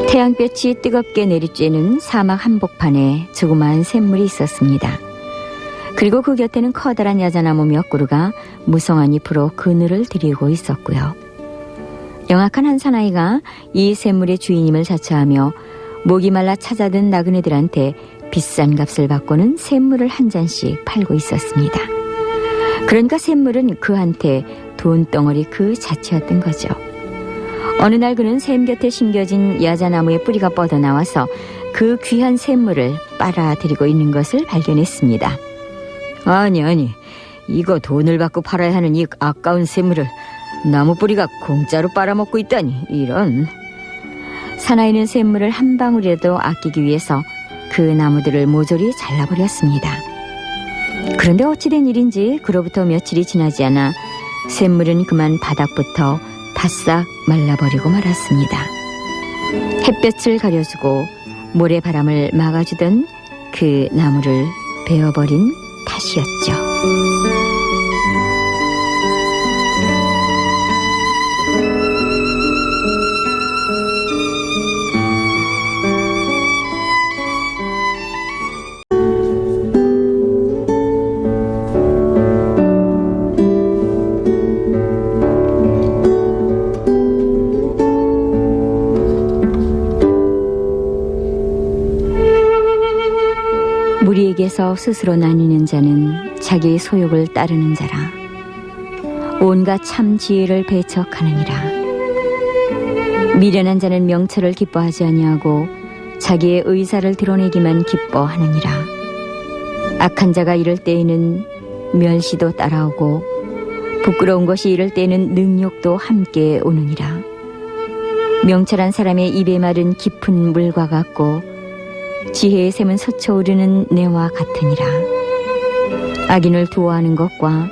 태양볕이 뜨겁게 내리쬐는 사막 한복판에 조그마한 샘물이 있었습니다. 그리고 그 곁에는 커다란 야자나무 몇 그루가 무성한 잎으로 그늘을 드리고 있었고요. 영악한 한 사나이가 이 샘물의 주인임을 자처하며 목이 말라 찾아든 나그네들한테 비싼 값을 받고는 샘물을 한 잔씩 팔고 있었습니다. 그러니까 샘물은 그한테 돈덩어리 그 자체였던 거죠. 어느 날 그는 샘 곁에 심겨진 야자나무의 뿌리가 뻗어나와서 그 귀한 샘물을 빨아들이고 있는 것을 발견했습니다. 아니, 이거 돈을 받고 팔아야 하는 이 아까운 샘물을 나무 뿌리가 공짜로 빨아먹고 있다니, 이런. 사나이는 샘물을 한 방울이라도 아끼기 위해서 그 나무들을 모조리 잘라버렸습니다. 그런데 어찌된 일인지 그로부터 며칠이 지나지 않아 샘물은 그만 바닥부터 바싹 말라버리고 말았습니다. 햇볕을 가려주고 모래바람을 막아주던 그 나무를 베어버린 탓이었죠. 무리에게서 스스로 나뉘는 자는 자기의 소욕을 따르는 자라. 온갖 참 지혜를 배척하느니라. 미련한 자는 명철을 기뻐하지 아니하고 자기의 의사를 드러내기만 기뻐하느니라. 악한 자가 이럴 때에는 멸시도 따라오고 부끄러운 것이 이럴 때에는 능욕도 함께 오느니라. 명철한 사람의 입의 말은 깊은 물과 같고 지혜의 샘은 솟아오르는 내와 같으니라. 악인을 두어하는 것과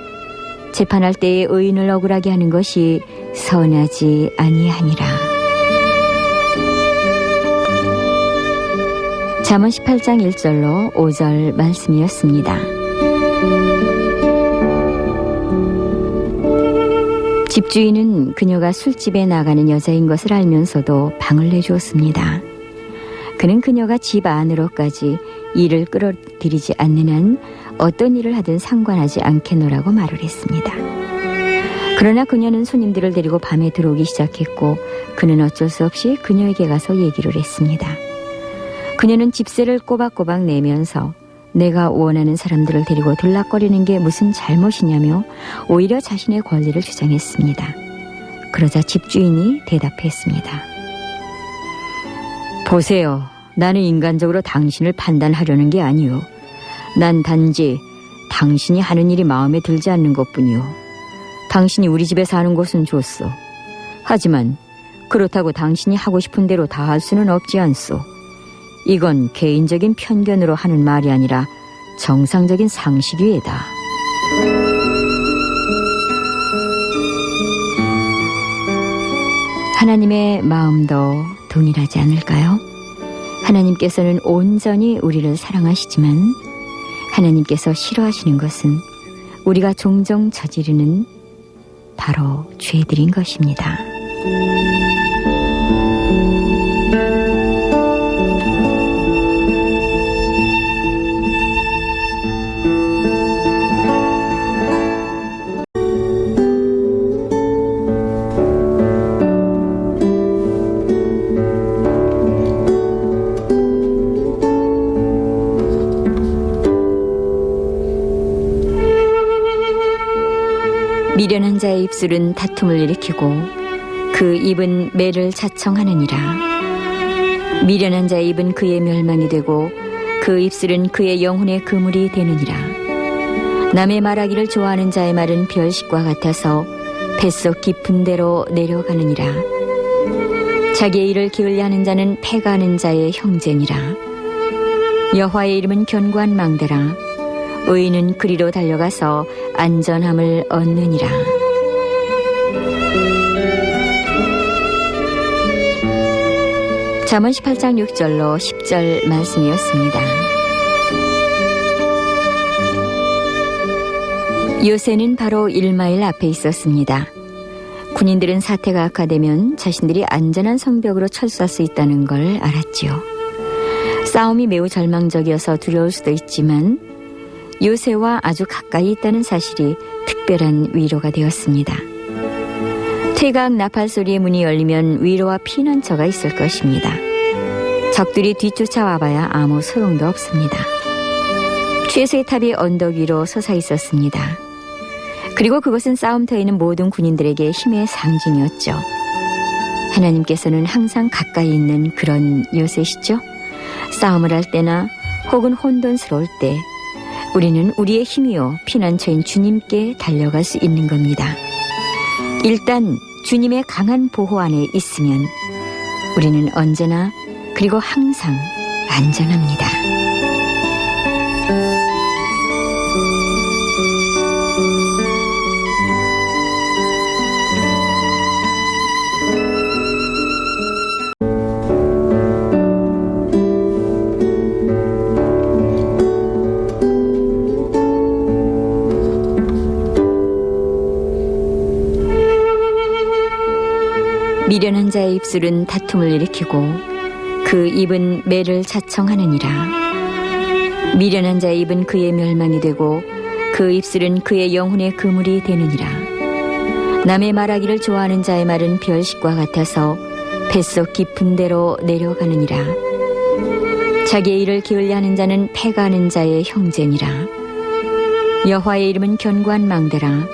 재판할 때에 의인을 억울하게 하는 것이 선하지 아니하니라. 잠언 18장 1절로 5절 말씀이었습니다. 집주인은 그녀가 술집에 나가는 여자인 것을 알면서도 방을 내주었습니다. 그는 그녀가 집 안으로까지 일을 끌어들이지 않는 한 어떤 일을 하든 상관하지 않겠노라고 말을 했습니다. 그러나 그녀는 손님들을 데리고 밤에 들어오기 시작했고 그는 어쩔 수 없이 그녀에게 가서 얘기를 했습니다. 그녀는 집세를 꼬박꼬박 내면서 내가 원하는 사람들을 데리고 들락거리는 게 무슨 잘못이냐며 오히려 자신의 권리를 주장했습니다. 그러자 집주인이 대답했습니다. 보세요. 나는 인간적으로 당신을 판단하려는 게 아니오. 난 단지 당신이 하는 일이 마음에 들지 않는 것뿐이오. 당신이 우리 집에 사는 것은 좋소. 하지만 그렇다고 당신이 하고 싶은 대로 다 할 수는 없지 않소. 이건 개인적인 편견으로 하는 말이 아니라 정상적인 상식이외다. 하나님의 마음도 동일하지 않을까요? 하나님께서는 온전히 우리를 사랑하시지만 하나님께서 싫어하시는 것은 우리가 종종 저지르는 바로 죄들인 것입니다. 미련한 자의 입술은 다툼을 일으키고 그 입은 매를 자청하느니라. 미련한 자의 입은 그의 멸망이 되고 그 입술은 그의 영혼의 그물이 되느니라. 남의 말하기를 좋아하는 자의 말은 별식과 같아서 뱃속 깊은 데로 내려가느니라. 자기의 일을 기울여하는 자는 패가는 자의 형제니라. 여호와의 이름은 견고한 망대라. 의인은 그리로 달려가서 안전함을 얻느니라. 잠언 18장 6절로 10절 말씀이었습니다. 요새는 바로 1마일 앞에 있었습니다. 군인들은 사태가 악화되면 자신들이 안전한 성벽으로 철수할 수 있다는 걸 알았지요. 싸움이 매우 절망적이어서 두려울 수도 있지만 요새와 아주 가까이 있다는 사실이 특별한 위로가 되었습니다. 퇴각 나팔 소리의 문이 열리면 위로와 피난처가 있을 것입니다. 적들이 뒤쫓아와봐야 아무 소용도 없습니다. 최소의 탑이 언덕 위로 솟아 있었습니다. 그리고 그것은 싸움터에 있는 모든 군인들에게 힘의 상징이었죠. 하나님께서는 항상 가까이 있는 그런 요새시죠. 싸움을 할 때나 혹은 혼돈스러울 때 우리는 우리의 힘이요 피난처인 주님께 달려갈 수 있는 겁니다. 일단 주님의 강한 보호 안에 있으면 우리는 언제나 그리고 항상 안전합니다. 미련한 자의 입술은 다툼을 일으키고 그 입은 매를 자청하느니라. 미련한 자의 입은 그의 멸망이 되고 그 입술은 그의 영혼의 그물이 되느니라. 남의 말하기를 좋아하는 자의 말은 별식과 같아서 뱃속 깊은 데로 내려가느니라. 자기의 일을 게을리하는 자는 패가하는 자의 형제니라. 여호와의 이름은 견고한 망대라.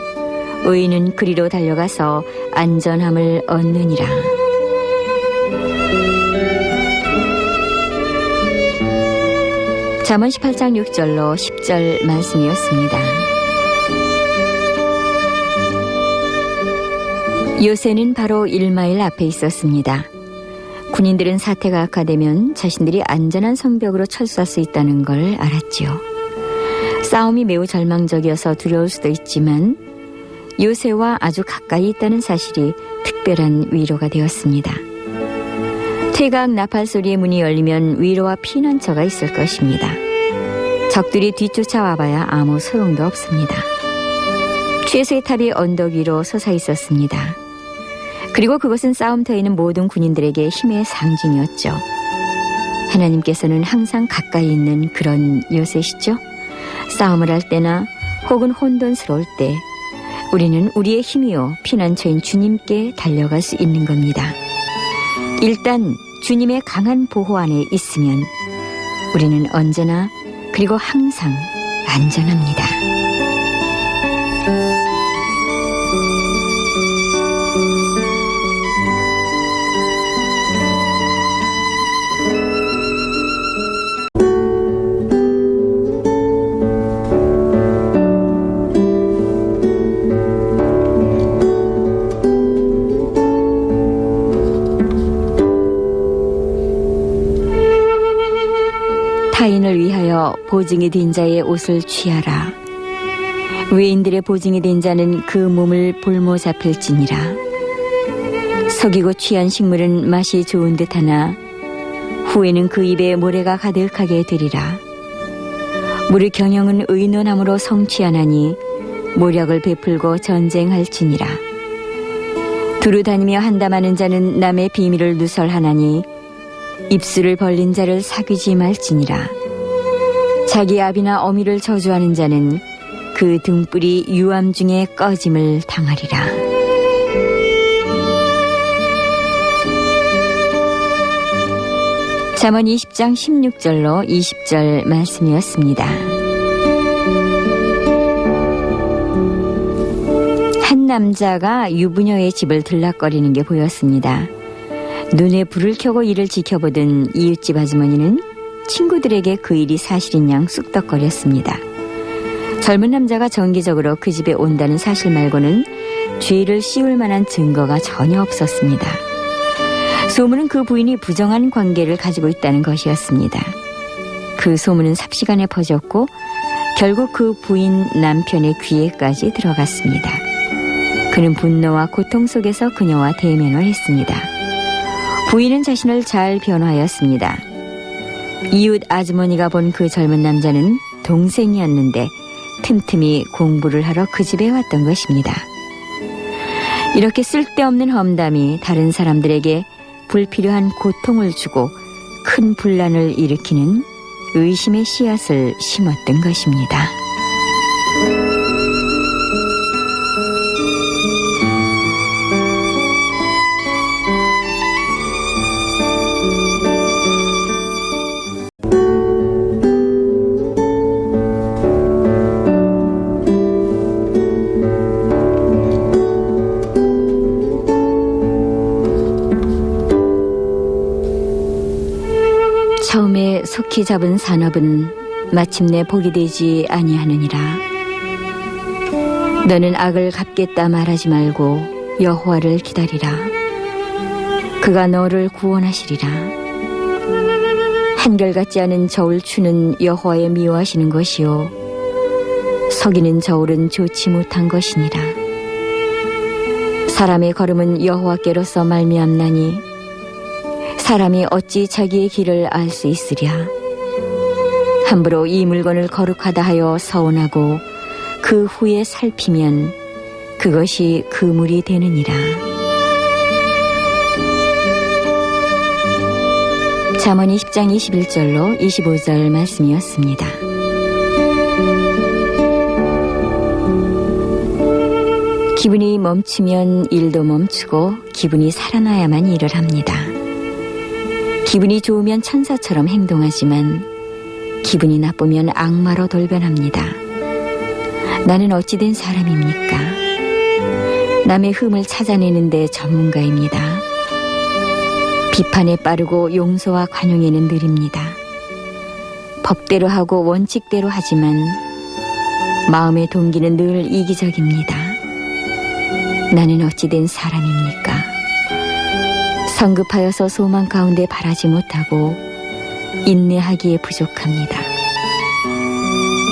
의인은 그리로 달려가서 안전함을 얻느니라. 잠언 18장 6절로 10절 말씀이었습니다. 요새는 바로 1마일 앞에 있었습니다. 군인들은 사태가 악화되면 자신들이 안전한 성벽으로 철수할 수 있다는 걸 알았지요. 싸움이 매우 절망적이어서 두려울 수도 있지만 요새와 아주 가까이 있다는 사실이 특별한 위로가 되었습니다. 퇴각 나팔 소리의 문이 열리면 위로와 피난처가 있을 것입니다. 적들이 뒤쫓아와봐야 아무 소용도 없습니다. 최소의 탑이 언덕 위로 솟아 있었습니다. 그리고 그것은 싸움터에 있는 모든 군인들에게 힘의 상징이었죠. 하나님께서는 항상 가까이 있는 그런 요새시죠. 싸움을 할 때나 혹은 혼돈스러울 때 우리는 우리의 힘이요 피난처인 주님께 달려갈 수 있는 겁니다. 일단 주님의 강한 보호 안에 있으면 우리는 언제나 그리고 항상 안전합니다. 타인을 위하여 보증이 된 자의 옷을 취하라. 외인들의 보증이 된 자는 그 몸을 볼모 잡힐지니라. 속이고 취한 식물은 맛이 좋은 듯하나 후에는 그 입에 모래가 가득하게 되리라. 무릇 경영은 의논함으로 성취하나니 모력을 베풀고 전쟁할지니라. 두루 다니며 한담하는 자는 남의 비밀을 누설하나니 입술을 벌린 자를 사귀지 말지니라. 자기 아비나 어미를 저주하는 자는 그 등불이 유암 중에 꺼짐을 당하리라. 잠언 20장 16절로 20절 말씀이었습니다. 한 남자가 유부녀의 집을 들락거리는 게 보였습니다. 눈에 불을 켜고 이를 지켜보던 이웃집 아주머니는 친구들에게 그 일이 사실인 양 쑥덕거렸습니다. 젊은 남자가 정기적으로 그 집에 온다는 사실 말고는 죄를 씌울 만한 증거가 전혀 없었습니다. 소문은 그 부인이 부정한 관계를 가지고 있다는 것이었습니다. 그 소문은 삽시간에 퍼졌고 결국 그 부인 남편의 귀에까지 들어갔습니다. 그는 분노와 고통 속에서 그녀와 대면을 했습니다. 부인은 자신을 잘 변호하였습니다. 이웃 아주머니가 본 그 젊은 남자는 동생이었는데 틈틈이 공부를 하러 그 집에 왔던 것입니다. 이렇게 쓸데없는 험담이 다른 사람들에게 불필요한 고통을 주고 큰 분란을 일으키는 의심의 씨앗을 심었던 것입니다. 처음에 속히 잡은 산업은 마침내 복이 되지 아니하느니라. 너는 악을 갚겠다 말하지 말고 여호와를 기다리라. 그가 너를 구원하시리라. 한결같지 않은 저울 추는 여호와의 미워하시는 것이요 속이는 저울은 좋지 못한 것이니라. 사람의 걸음은 여호와께로서 말미암나니 사람이 어찌 자기의 길을 알 수 있으랴. 함부로 이 물건을 거룩하다 하여 서원하고 그 후에 살피면 그것이 그물이 되느니라. 잠언 20장 21절로 25절 말씀이었습니다. 기분이 멈추면 일도 멈추고 기분이 살아나야만 일을 합니다. 기분이 좋으면 천사처럼 행동하지만 기분이 나쁘면 악마로 돌변합니다. 나는 어찌된 사람입니까? 남의 흠을 찾아내는 데 전문가입니다. 비판에 빠르고 용서와 관용에는 느립니다. 법대로 하고 원칙대로 하지만 마음의 동기는 늘 이기적입니다. 나는 어찌된 사람입니까? 성급하여서 소망 가운데 바라지 못하고 인내하기에 부족합니다.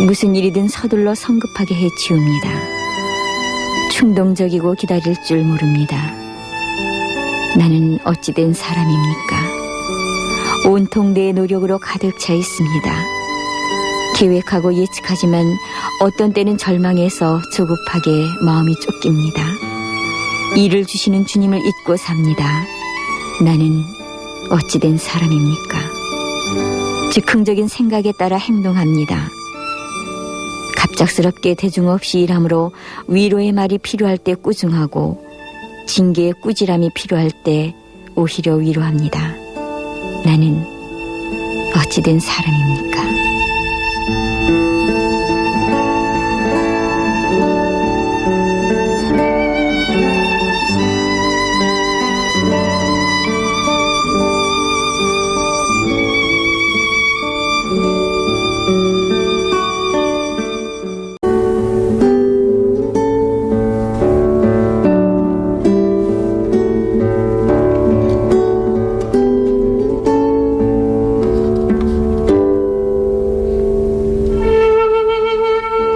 무슨 일이든 서둘러 성급하게 해치웁니다. 충동적이고 기다릴 줄 모릅니다. 나는 어찌된 사람입니까? 온통 내 노력으로 가득 차 있습니다. 계획하고 예측하지만 어떤 때는 절망해서 조급하게 마음이 쫓깁니다. 일을 주시는 주님을 잊고 삽니다. 나는 어찌된 사람입니까? 즉흥적인 생각에 따라 행동합니다. 갑작스럽게 대중 없이 일함으로 위로의 말이 필요할 때 꾸중하고 징계의 꾸지람이 필요할 때 오히려 위로합니다. 나는 어찌된 사람입니까?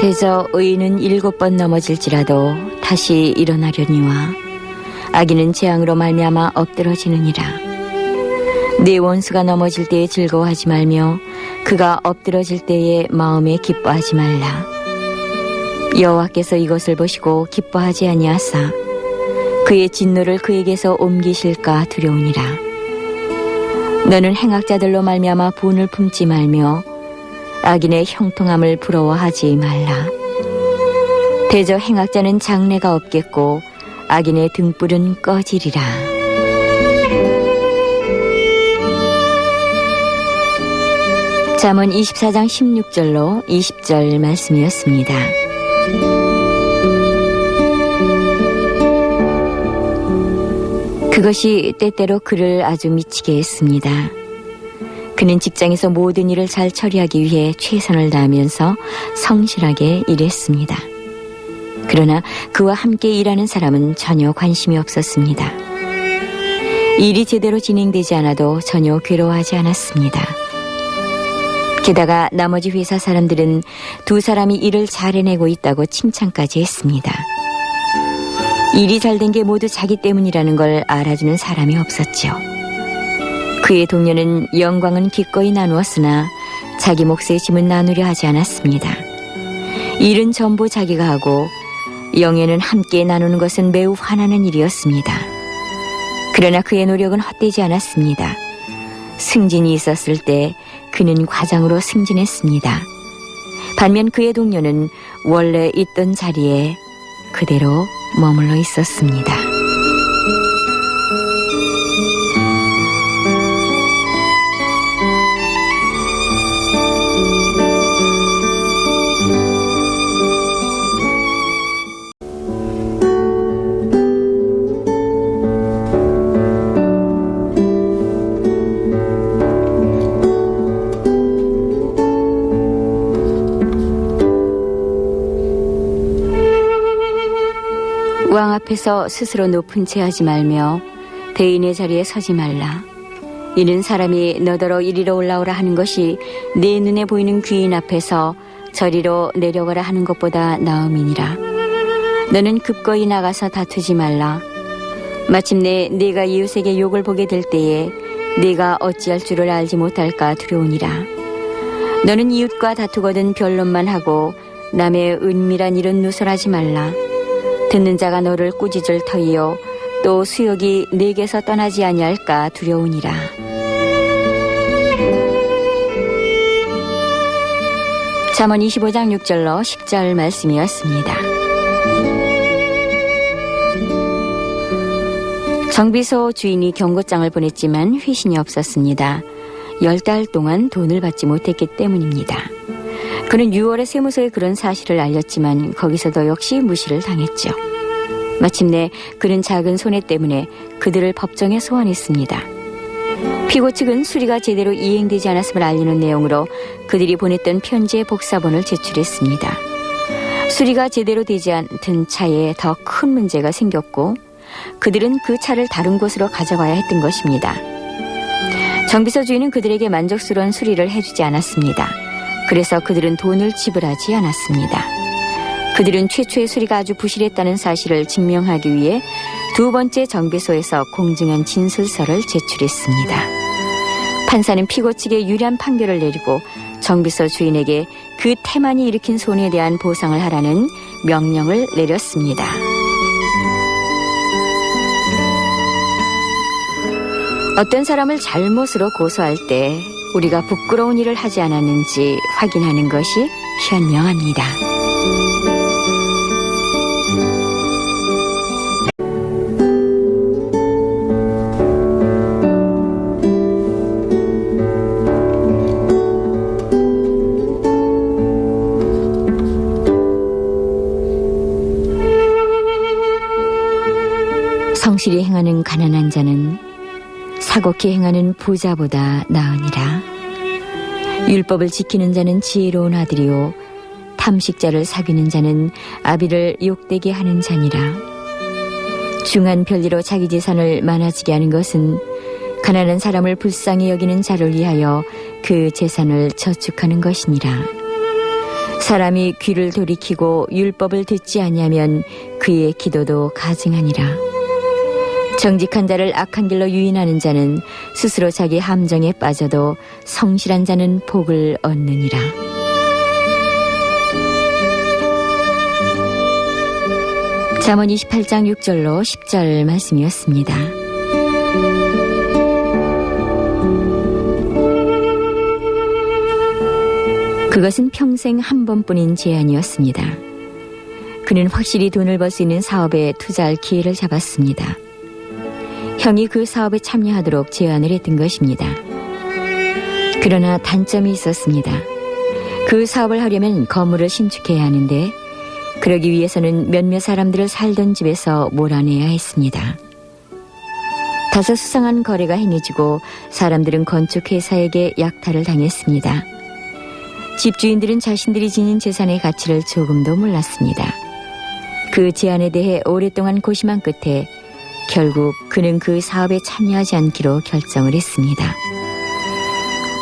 대저 의인은 7번 넘어질지라도 다시 일어나려니와 악인은 재앙으로 말미암아 엎드러지느니라. 네 원수가 넘어질 때에 즐거워하지 말며 그가 엎드러질 때에 마음에 기뻐하지 말라. 여호와께서 이것을 보시고 기뻐하지 아니하사 그의 진노를 그에게서 옮기실까 두려우니라. 너는 행악자들로 말미암아 분을 품지 말며 악인의 형통함을 부러워하지 말라. 대저 행악자는 장래가 없겠고 악인의 등불은 꺼지리라. 잠언 24장 16절로 20절 말씀이었습니다. 그것이 때때로 그를 아주 미치게 했습니다. 그는 직장에서 모든 일을 잘 처리하기 위해 최선을 다하면서 성실하게 일했습니다. 그러나 그와 함께 일하는 사람은 전혀 관심이 없었습니다. 일이 제대로 진행되지 않아도 전혀 괴로워하지 않았습니다. 게다가 나머지 회사 사람들은 두 사람이 일을 잘 해내고 있다고 칭찬까지 했습니다. 일이 잘 된 게 모두 자기 때문이라는 걸 알아주는 사람이 없었죠. 그의 동료는 영광은 기꺼이 나누었으나 자기 몫의 짐은 나누려 하지 않았습니다. 일은 전부 자기가 하고 영예는 함께 나누는 것은 매우 화나는 일이었습니다. 그러나 그의 노력은 헛되지 않았습니다. 승진이 있었을 때 그는 과장으로 승진했습니다. 반면 그의 동료는 원래 있던 자리에 그대로 머물러 있었습니다. 앞에서 스스로 높은 채 하지 말며 대인의 자리에 서지 말라. 이는 사람이 너더러 이리로 올라오라 하는 것이 네 눈에 보이는 귀인 앞에서 저리로 내려가라 하는 것보다 나음이니라. 너는 급거이 나가서 다투지 말라. 마침내 네가 이웃에게 욕을 보게 될 때에 네가 어찌할 줄을 알지 못할까 두려우니라. 너는 이웃과 다투거든 변론만 하고 남의 은밀한 일은 누설하지 말라. 듣는 자가 너를 꾸짖을 터이요 또 수욕이 네게서 떠나지 아니할까 두려우니라. 잠언 25장 6절로 10절 말씀이었습니다. 정비소 주인이 경고장을 보냈지만 회신이 없었습니다. 10달 동안 돈을 받지 못했기 때문입니다. 그는 6월에 세무서에 그런 사실을 알렸지만 거기서도 역시 무시를 당했죠. 마침내 그는 작은 손해 때문에 그들을 법정에 소환했습니다. 피고 측은 수리가 제대로 이행되지 않았음을 알리는 내용으로 그들이 보냈던 편지의 복사본을 제출했습니다. 수리가 제대로 되지 않던 차에 더 큰 문제가 생겼고 그들은 그 차를 다른 곳으로 가져가야 했던 것입니다. 정비소 주인은 그들에게 만족스러운 수리를 해주지 않았습니다. 그래서 그들은 돈을 지불하지 않았습니다. 그들은 최초의 수리가 아주 부실했다는 사실을 증명하기 위해 두 번째 정비소에서 공증한 진술서를 제출했습니다. 판사는 피고 측에 유리한 판결을 내리고 정비소 주인에게 그 태만이 일으킨 손해에 대한 보상을 하라는 명령을 내렸습니다. 어떤 사람을 잘못으로 고소할 때 우리가 부끄러운 일을 하지 않았는지 확인하는 것이 현명합니다. 성실히 행하는 가난한 자는 사곡히 행하는 부자보다 나으니라. 율법을 지키는 자는 지혜로운 아들이요 탐식자를 사귀는 자는 아비를 욕되게 하는 자니라. 중한 별리로 자기 재산을 많아지게 하는 것은 가난한 사람을 불쌍히 여기는 자를 위하여 그 재산을 저축하는 것이니라. 사람이 귀를 돌이키고 율법을 듣지 아니하면 그의 기도도 가증하니라. 정직한 자를 악한 길로 유인하는 자는 스스로 자기 함정에 빠져도 성실한 자는 복을 얻느니라. 잠언 28장 6절로 10절 말씀이었습니다. 그것은 평생 한 번뿐인 제안이었습니다. 그는 확실히 돈을 벌 수 있는 사업에 투자할 기회를 잡았습니다. 형이 그 사업에 참여하도록 제안을 했던 것입니다. 그러나 단점이 있었습니다. 그 사업을 하려면 건물을 신축해야 하는데 그러기 위해서는 몇몇 사람들을 살던 집에서 몰아내야 했습니다. 다소 수상한 거래가 행해지고 사람들은 건축회사에게 약탈을 당했습니다. 집주인들은 자신들이 지닌 재산의 가치를 조금도 몰랐습니다. 그 제안에 대해 오랫동안 고심한 끝에 결국 그는 그 사업에 참여하지 않기로 결정을 했습니다.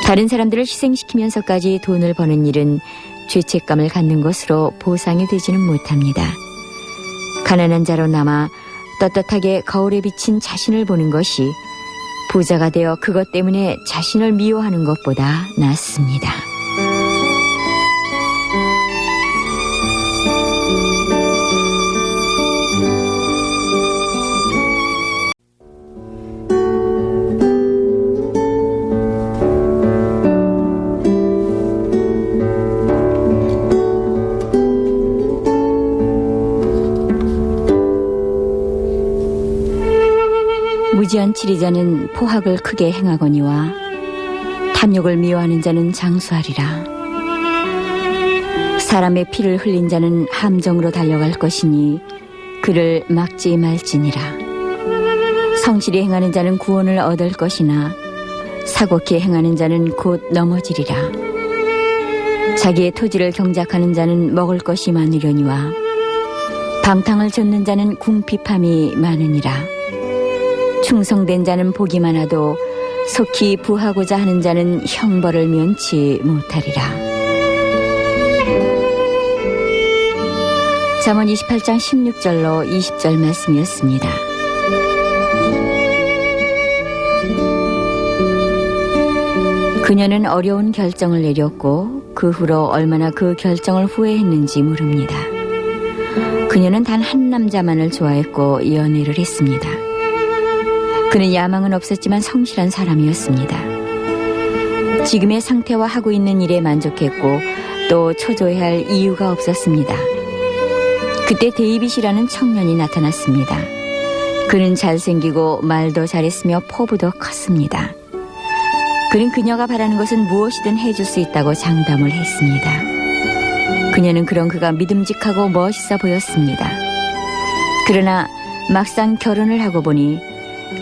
다른 사람들을 희생시키면서까지 돈을 버는 일은 죄책감을 갖는 것으로 보상이 되지는 못합니다. 가난한 자로 남아 떳떳하게 거울에 비친 자신을 보는 것이 부자가 되어 그것 때문에 자신을 미워하는 것보다 낫습니다. 무지한 치리자는 포학을 크게 행하거니와 탐욕을 미워하는 자는 장수하리라. 사람의 피를 흘린 자는 함정으로 달려갈 것이니 그를 막지 말지니라. 성실히 행하는 자는 구원을 얻을 것이나 사곡히 행하는 자는 곧 넘어지리라. 자기의 토지를 경작하는 자는 먹을 것이 많으려니와 방탕을 좇는 자는 궁핍함이 많으니라. 충성된 자는 복이 많아도 속히 부하고자 하는 자는 형벌을 면치 못하리라. 잠언 28장 16절로 20절 말씀이었습니다. 그녀는 어려운 결정을 내렸고 그 후로 얼마나 그 결정을 후회했는지 모릅니다. 그녀는 단 한 남자만을 좋아했고 연애를 했습니다. 그는 야망은 없었지만 성실한 사람이었습니다. 지금의 상태와 하고 있는 일에 만족했고 또 초조해야 할 이유가 없었습니다. 그때 데이빗이라는 청년이 나타났습니다. 그는 잘생기고 말도 잘했으며 포부도 컸습니다. 그는 그녀가 바라는 것은 무엇이든 해줄 수 있다고 장담을 했습니다. 그녀는 그런 그가 믿음직하고 멋있어 보였습니다. 그러나 막상 결혼을 하고 보니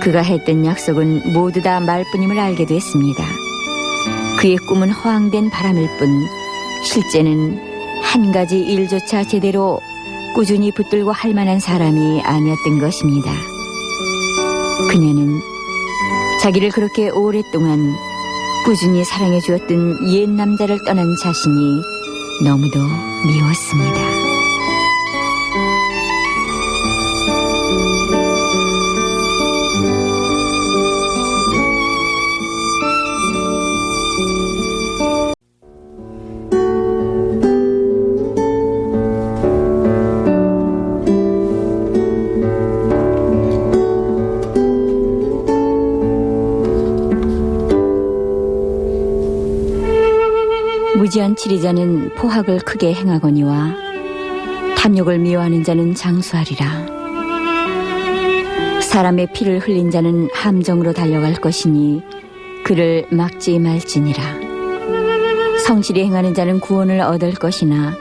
그가 했던 약속은 모두 다 말뿐임을 알게 됐습니다. 그의 꿈은 허황된 바람일 뿐 실제는 한 가지 일조차 제대로 꾸준히 붙들고 할 만한 사람이 아니었던 것입니다. 그녀는 자기를 그렇게 오랫동안 꾸준히 사랑해 주었던 옛 남자를 떠난 자신이 너무도 미웠습니다. 무지한 치리자는 포학을 크게 행하거니와 탐욕을 미워하는 자는 장수하리라. 사람의 피를 흘린 자는 함정으로 달려갈 것이니 그를 막지 말지니라. 성실히 행하는 자는 구원을 얻을 것이나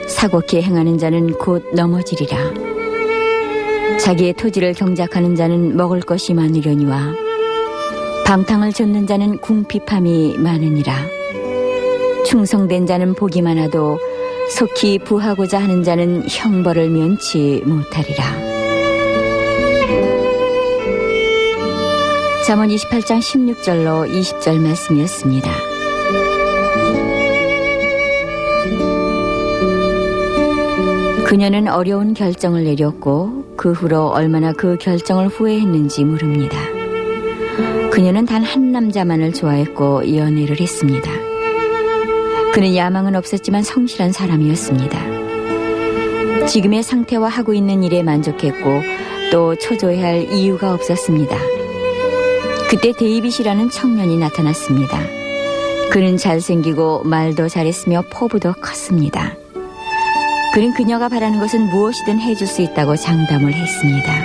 사곡히 행하는 자는 곧 넘어지리라. 자기의 토지를 경작하는 자는 먹을 것이 많으려니와 방탕을 좇는 자는 궁핍함이 많으니라. 충성된 자는 복이 많아도 속히 부하고자 하는 자는 형벌을 면치 못하리라. 잠언 28장 16절로 20절 말씀이었습니다. 그녀는 어려운 결정을 내렸고 그 후로 얼마나 그 결정을 후회했는지 모릅니다. 그녀는 단 한 남자만을 좋아했고 연애를 했습니다. 그는 야망은 없었지만 성실한 사람이었습니다. 지금의 상태와 하고 있는 일에 만족했고 또 초조해야 할 이유가 없었습니다. 그때 데이빗이라는 청년이 나타났습니다. 그는 잘생기고 말도 잘했으며 포부도 컸습니다. 그는 그녀가 바라는 것은 무엇이든 해줄 수 있다고 장담을 했습니다.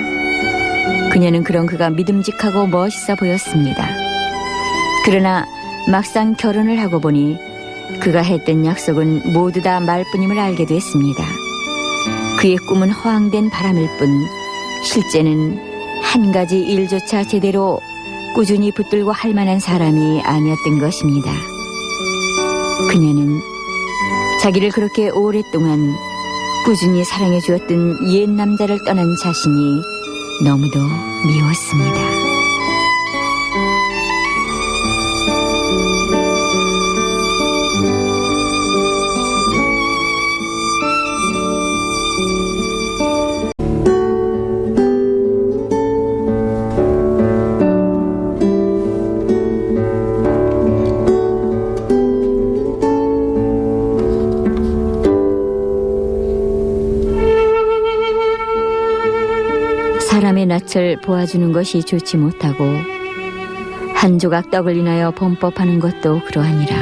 그녀는 그런 그가 믿음직하고 멋있어 보였습니다. 그러나 막상 결혼을 하고 보니 그가 했던 약속은 모두 다 말뿐임을 알게 됐습니다. 그의 꿈은 허황된 바람일 뿐 실제는 한 가지 일조차 제대로 꾸준히 붙들고 할 만한 사람이 아니었던 것입니다. 그녀는 자기를 그렇게 오랫동안 꾸준히 사랑해 주었던 옛 남자를 떠난 자신이 너무도 미웠습니다. 사람의 낯을 보아주는 것이 좋지 못하고 한 조각 떡을 인하여 범법하는 것도 그러하니라.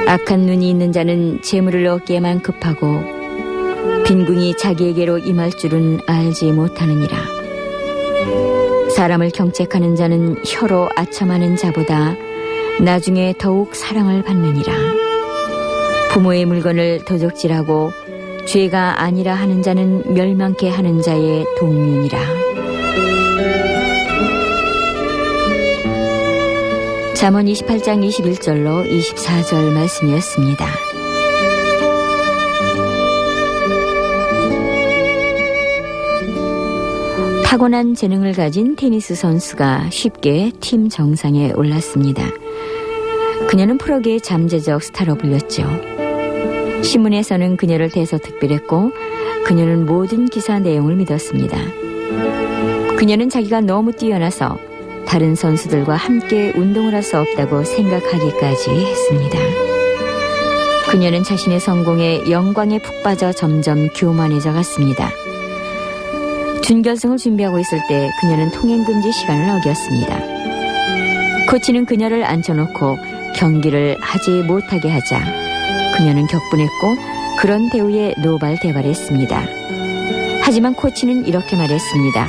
악한 눈이 있는 자는 재물을 얻기에만 급하고 빈궁이 자기에게로 임할 줄은 알지 못하느니라. 사람을 경책하는 자는 혀로 아첨하는 자보다 나중에 더욱 사랑을 받느니라. 부모의 물건을 도적질하고 죄가 아니라 하는 자는 멸망케 하는 자의 동륜이라. 잠언 28장 21절로 24절 말씀이었습니다. 타고난 재능을 가진 테니스 선수가 쉽게 팀 정상에 올랐습니다. 그녀는 프로계의 잠재적 스타로 불렸죠. 신문에서는 그녀를 대서특필했고 그녀는 모든 기사 내용을 믿었습니다. 그녀는 자기가 너무 뛰어나서 다른 선수들과 함께 운동을 할 수 없다고 생각하기까지 했습니다. 그녀는 자신의 성공에 영광에 푹 빠져 점점 교만해져 갔습니다. 준결승을 준비하고 있을 때 그녀는 통행금지 시간을 어겼습니다. 코치는 그녀를 앉혀놓고 경기를 하지 못하게 하자 그녀는 격분했고 그런 대우에 노발대발했습니다. 하지만 코치는 이렇게 말했습니다.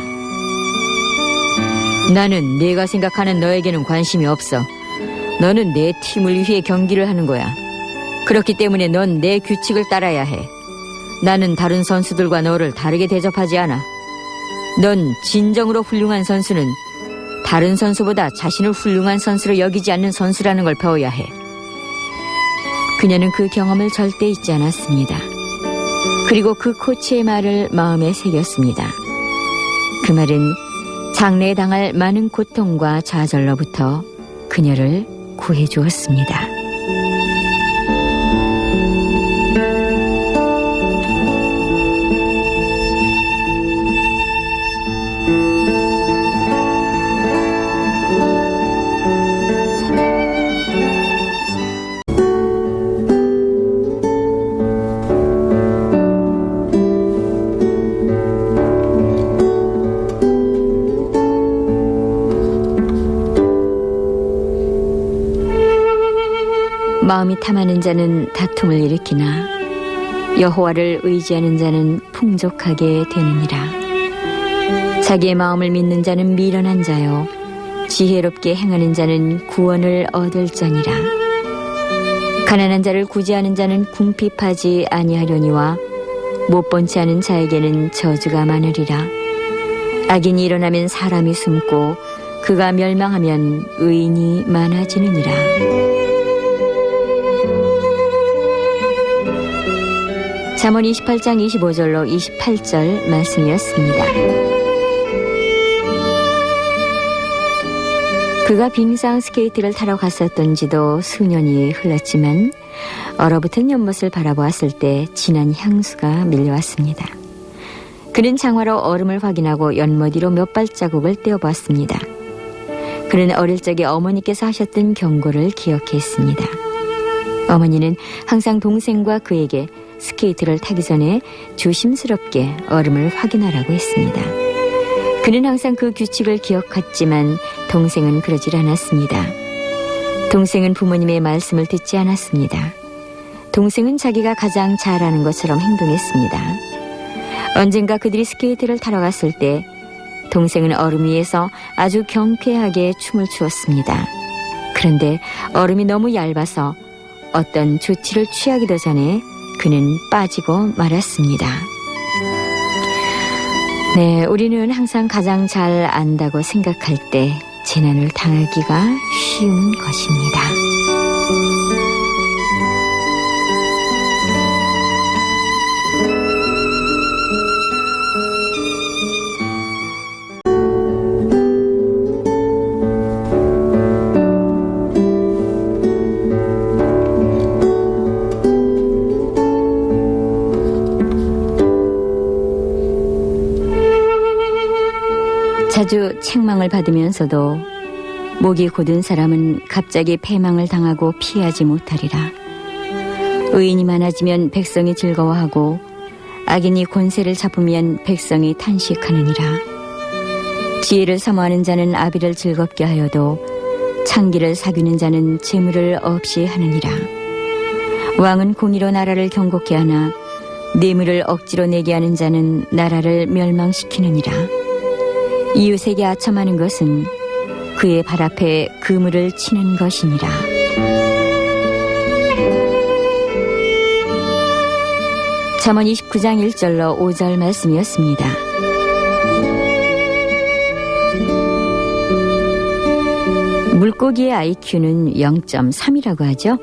나는 네가 생각하는 너에게는 관심이 없어. 너는 내 팀을 위해 경기를 하는 거야. 그렇기 때문에 넌 내 규칙을 따라야 해. 나는 다른 선수들과 너를 다르게 대접하지 않아. 넌 진정으로 훌륭한 선수는 다른 선수보다 자신을 훌륭한 선수로 여기지 않는 선수라는 걸 배워야 해. 그녀는 그 경험을 절대 잊지 않았습니다. 그리고 그 코치의 말을 마음에 새겼습니다. 그 말은 장래에 당할 많은 고통과 좌절로부터 그녀를 구해주었습니다. 마음이 탐하는 자는 다툼을 일으키나 여호와를 의지하는 자는 풍족하게 되느니라. 자기의 마음을 믿는 자는 미련한 자요 지혜롭게 행하는 자는 구원을 얻을자니라. 가난한 자를 구제하는 자는 궁핍하지 아니하려니와 못본치 않은 자에게는 저주가 많으리라. 악인이 일어나면 사람이 숨고 그가 멸망하면 의인이 많아지느니라. 잠언 28장 25절로 28절 말씀이었습니다. 그가 빙상 스케이트를 타러 갔었던지도 수년이 흘렀지만 얼어붙은 연못을 바라보았을 때 진한 향수가 밀려왔습니다. 그는 장화로 얼음을 확인하고 연못 위로 몇 발자국을 떼어보았습니다. 그는 어릴 적에 어머니께서 하셨던 경고를 기억했습니다. 어머니는 항상 동생과 그에게 스케이트를 타기 전에 조심스럽게 얼음을 확인하라고 했습니다. 그는 항상 그 규칙을 기억했지만 동생은 그러질 않았습니다. 동생은 부모님의 말씀을 듣지 않았습니다. 동생은 자기가 가장 잘하는 것처럼 행동했습니다. 언젠가 그들이 스케이트를 타러 갔을 때 동생은 얼음 위에서 아주 경쾌하게 춤을 추었습니다. 그런데 얼음이 너무 얇아서 어떤 조치를 취하기도 전에 그는 빠지고 말았습니다. 네, 우리는 항상 가장 잘 안다고 생각할 때 재난을 당하기가 쉬운 것입니다. 자주 책망을 받으면서도 목이 곧은 사람은 갑자기 패망을 당하고 피하지 못하리라. 의인이 많아지면 백성이 즐거워하고 악인이 권세를 잡으면 백성이 탄식하느니라. 지혜를 사모하는 자는 아비를 즐겁게 하여도 창기를 사귀는 자는 재물을 없이 하느니라. 왕은 공의로 나라를 경고케 하나 뇌물을 억지로 내게 하는 자는 나라를 멸망시키느니라. 이웃에게 아첨하는 것은 그의 발 앞에 그물을 치는 것이니라. 잠언 29장 1절로 5절 말씀이었습니다. 물고기의 IQ는 0.3이라고 하죠.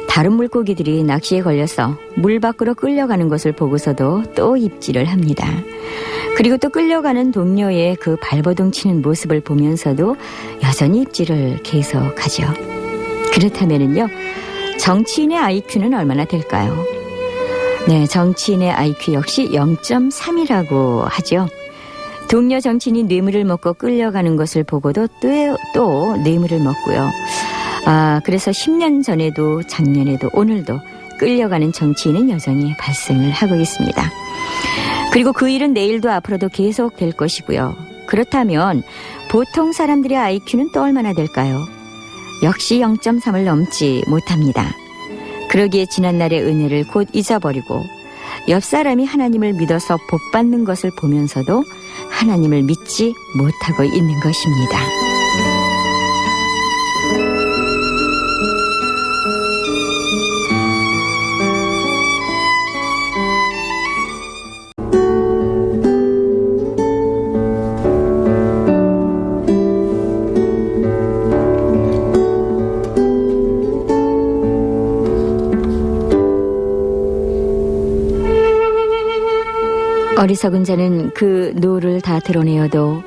다른 물고기들이 낚시에 걸려서 물 밖으로 끌려가는 것을 보고서도 또 입질을 합니다. 그리고 또 끌려가는 동료의 그 발버둥 치는 모습을 보면서도 여전히 입질을 계속하죠. 그렇다면요, 정치인의 IQ는 얼마나 될까요? 네, 정치인의 IQ 역시 0.3이라고 하죠. 동료 정치인이 뇌물을 먹고 끌려가는 것을 보고도 또 뇌물을 먹고요. 그래서 10년 전에도 작년에도 오늘도 끌려가는 정치인은 여전히 발생을 하고 있습니다. 그리고 그 일은 내일도 앞으로도 계속될 것이고요. 그렇다면 보통 사람들의 IQ는 또 얼마나 될까요? 역시 0.3을 넘지 못합니다. 그러기에 지난날의 은혜를 곧 잊어버리고 옆 사람이 하나님을 믿어서 복받는 것을 보면서도 하나님을 믿지 못하고 있는 것입니다. 어리석은 자는 그 노를 다 드러내어도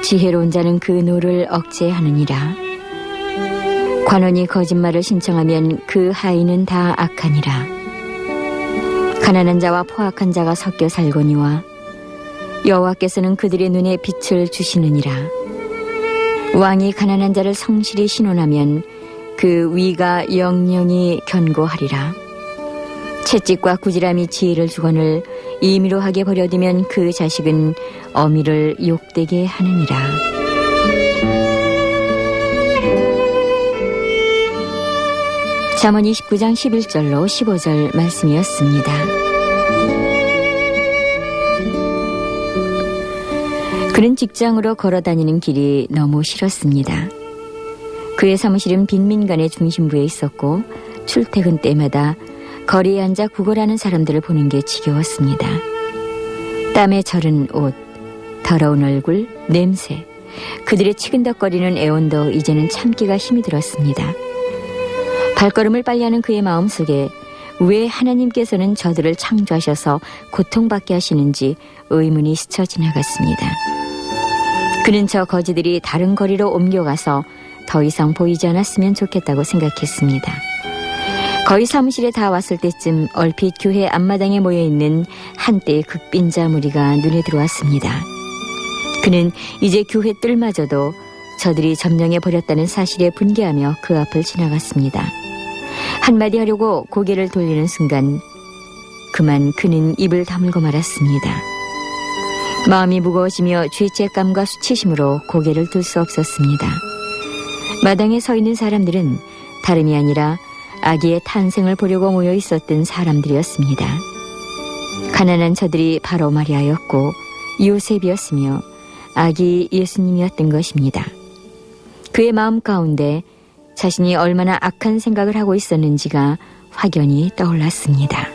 지혜로운 자는 그 노를 억제하느니라. 관원이 거짓말을 신청하면 그 하인은 다 악하니라. 가난한 자와 포악한 자가 섞여 살거니와 여호와께서는 그들의 눈에 빛을 주시느니라. 왕이 가난한 자를 성실히 신원하면 그 위가 영영이 견고하리라. 채찍과 꾸지람이 지혜를 주거늘 임의로 하게 버려두면 그 자식은 어미를 욕되게 하느니라. 잠언 29장 11절로 15절 말씀이었습니다. 그는 직장으로 걸어다니는 길이 너무 싫었습니다. 그의 사무실은 빈민간의 중심부에 있었고 출퇴근 때마다 거리에 앉아 구걸하는 사람들을 보는 게 지겨웠습니다. 땀에 절은 옷, 더러운 얼굴, 냄새, 그들의 치근덕거리는 애원도 이제는 참기가 힘이 들었습니다. 발걸음을 빨리하는 그의 마음속에 왜 하나님께서는 저들을 창조하셔서 고통받게 하시는지 의문이 스쳐 지나갔습니다. 그는 저 거지들이 다른 거리로 옮겨가서 더 이상 보이지 않았으면 좋겠다고 생각했습니다. 거의 사무실에 다 왔을 때쯤 얼핏 교회 앞마당에 모여있는 한때의 극빈자 무리가 눈에 들어왔습니다. 그는 이제 교회 뜰마저도 저들이 점령해버렸다는 사실에 분개하며 그 앞을 지나갔습니다. 한마디 하려고 고개를 돌리는 순간 그만 그는 입을 다물고 말았습니다. 마음이 무거워지며 죄책감과 수치심으로 고개를 들 수 없었습니다. 마당에 서 있는 사람들은 다름이 아니라 아기의 탄생을 보려고 모여 있었던 사람들이었습니다. 가난한 저들이 바로 마리아였고 요셉이었으며 아기 예수님이었던 것입니다. 그의 마음 가운데 자신이 얼마나 악한 생각을 하고 있었는지가 확연히 떠올랐습니다.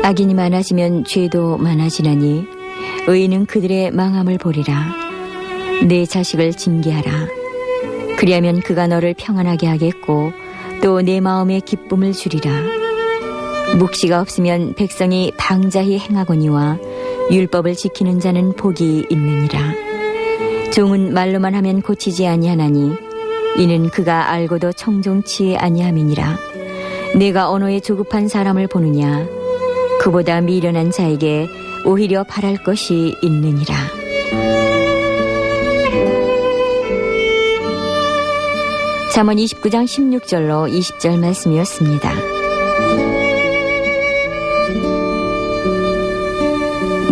악인이 많아지면 죄도 많아지나니 의인은 그들의 망함을 보리라. 내 자식을 징계하라. 그리하면 그가 너를 평안하게 하겠고 또 내 마음에 기쁨을 주리라. 묵시가 없으면 백성이 방자히 행하거니와 율법을 지키는 자는 복이 있느니라. 종은 말로만 하면 고치지 아니하나니 이는 그가 알고도 청종치 아니함이니라. 내가 언어에 조급한 사람을 보느냐. 그보다 미련한 자에게 오히려 바랄 것이 있느니라. 잠언 29장 16절로 20절 말씀이었습니다.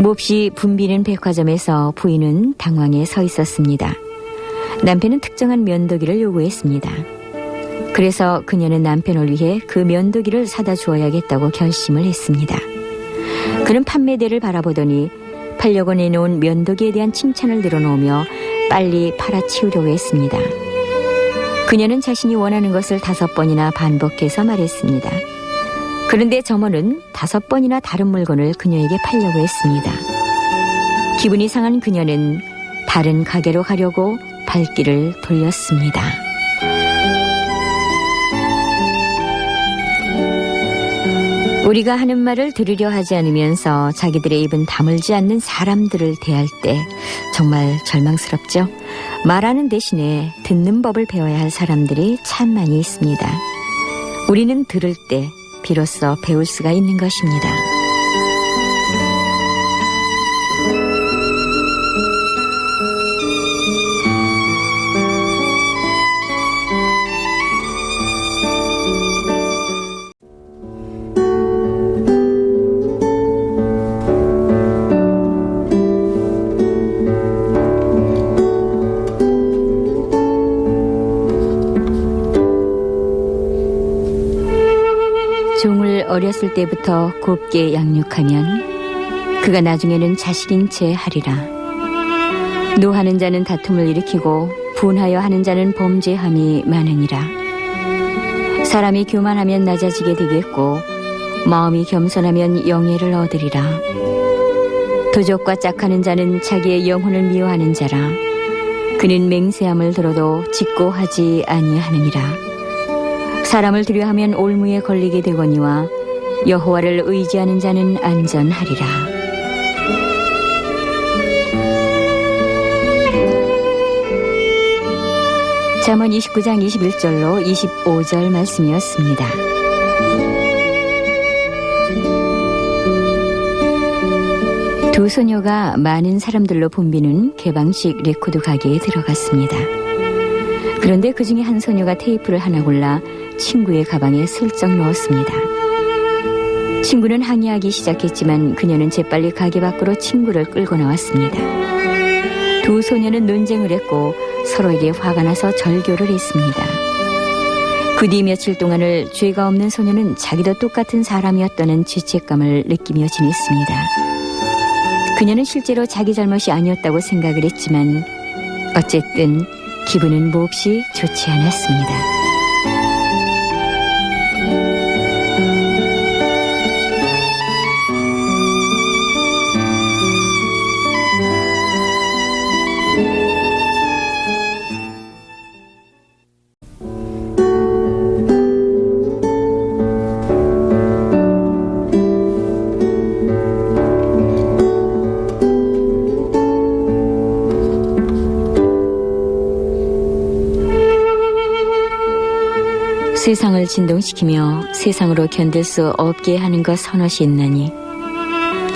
몹시 붐비는 백화점에서 부인은 당황해 서 있었습니다. 남편은 특정한 면도기를 요구했습니다. 그래서 그녀는 남편을 위해 그 면도기를 사다 주어야겠다고 결심을 했습니다. 그는 판매대를 바라보더니 팔려고 내놓은 면도기에 대한 칭찬을 늘어놓으며 빨리 팔아치우려고 했습니다. 그녀는 자신이 원하는 것을 5번이나 반복해서 말했습니다. 그런데 점원은 5번이나 다른 물건을 그녀에게 팔려고 했습니다. 기분이 상한 그녀는 다른 가게로 가려고 발길을 돌렸습니다. 우리가 하는 말을 들으려 하지 않으면서 자기들의 입은 다물지 않는 사람들을 대할 때 정말 절망스럽죠. 말하는 대신에 듣는 법을 배워야 할 사람들이 참 많이 있습니다. 우리는 들을 때 비로소 배울 수가 있는 것입니다. 종을 어렸을 때부터 곱게 양육하면 그가 나중에는 자식인 채 하리라. 노하는 자는 다툼을 일으키고 분하여 하는 자는 범죄함이 많으니라. 사람이 교만하면 낮아지게 되겠고 마음이 겸손하면 영예를 얻으리라. 도적과 짝하는 자는 자기의 영혼을 미워하는 자라. 그는 맹세함을 들어도 직고하지 아니하느니라. 사람을 두려워하면 올무에 걸리게 되거니와 여호와를 의지하는 자는 안전하리라. 잠언 29장 21절로 25절 말씀이었습니다. 두 소녀가 많은 사람들로 붐비는 개방식 레코드 가게에 들어갔습니다. 그런데 그 중에 한 소녀가 테이프를 하나 골라 친구의 가방에 슬쩍 넣었습니다. 친구는 항의하기 시작했지만 그녀는 재빨리 가게 밖으로 친구를 끌고 나왔습니다. 두 소녀는 논쟁을 했고 서로에게 화가 나서 절교를 했습니다. 그 뒤 며칠 동안을 죄가 없는 소녀는 자기도 똑같은 사람이었다는 죄책감을 느끼며 지냈습니다. 그녀는 실제로 자기 잘못이 아니었다고 생각을 했지만 어쨌든 기분은 몹시 좋지 않았습니다. 세상을 진동시키며 세상으로 견딜 수 없게 하는 것 서너시 있나니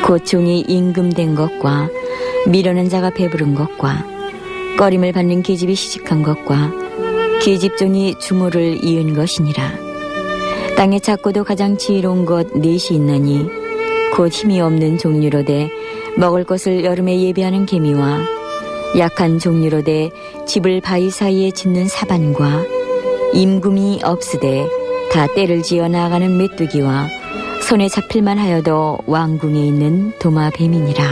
곧 종이 임금된 것과 미련한 자가 배부른 것과 꺼림을 받는 계집이 시집한 것과 계집종이 주모를 이은 것이니라. 땅에 작고도 가장 지혜로운 것 넷이 있나니 곧 힘이 없는 종류로되 먹을 것을 여름에 예비하는 개미와 약한 종류로되 집을 바위 사이에 짓는 사반과 임금이 없으되 다 때를 지어 나아가는 메뚜기와 손에 잡힐만 하여도 왕궁에 있는 도마뱀이니라.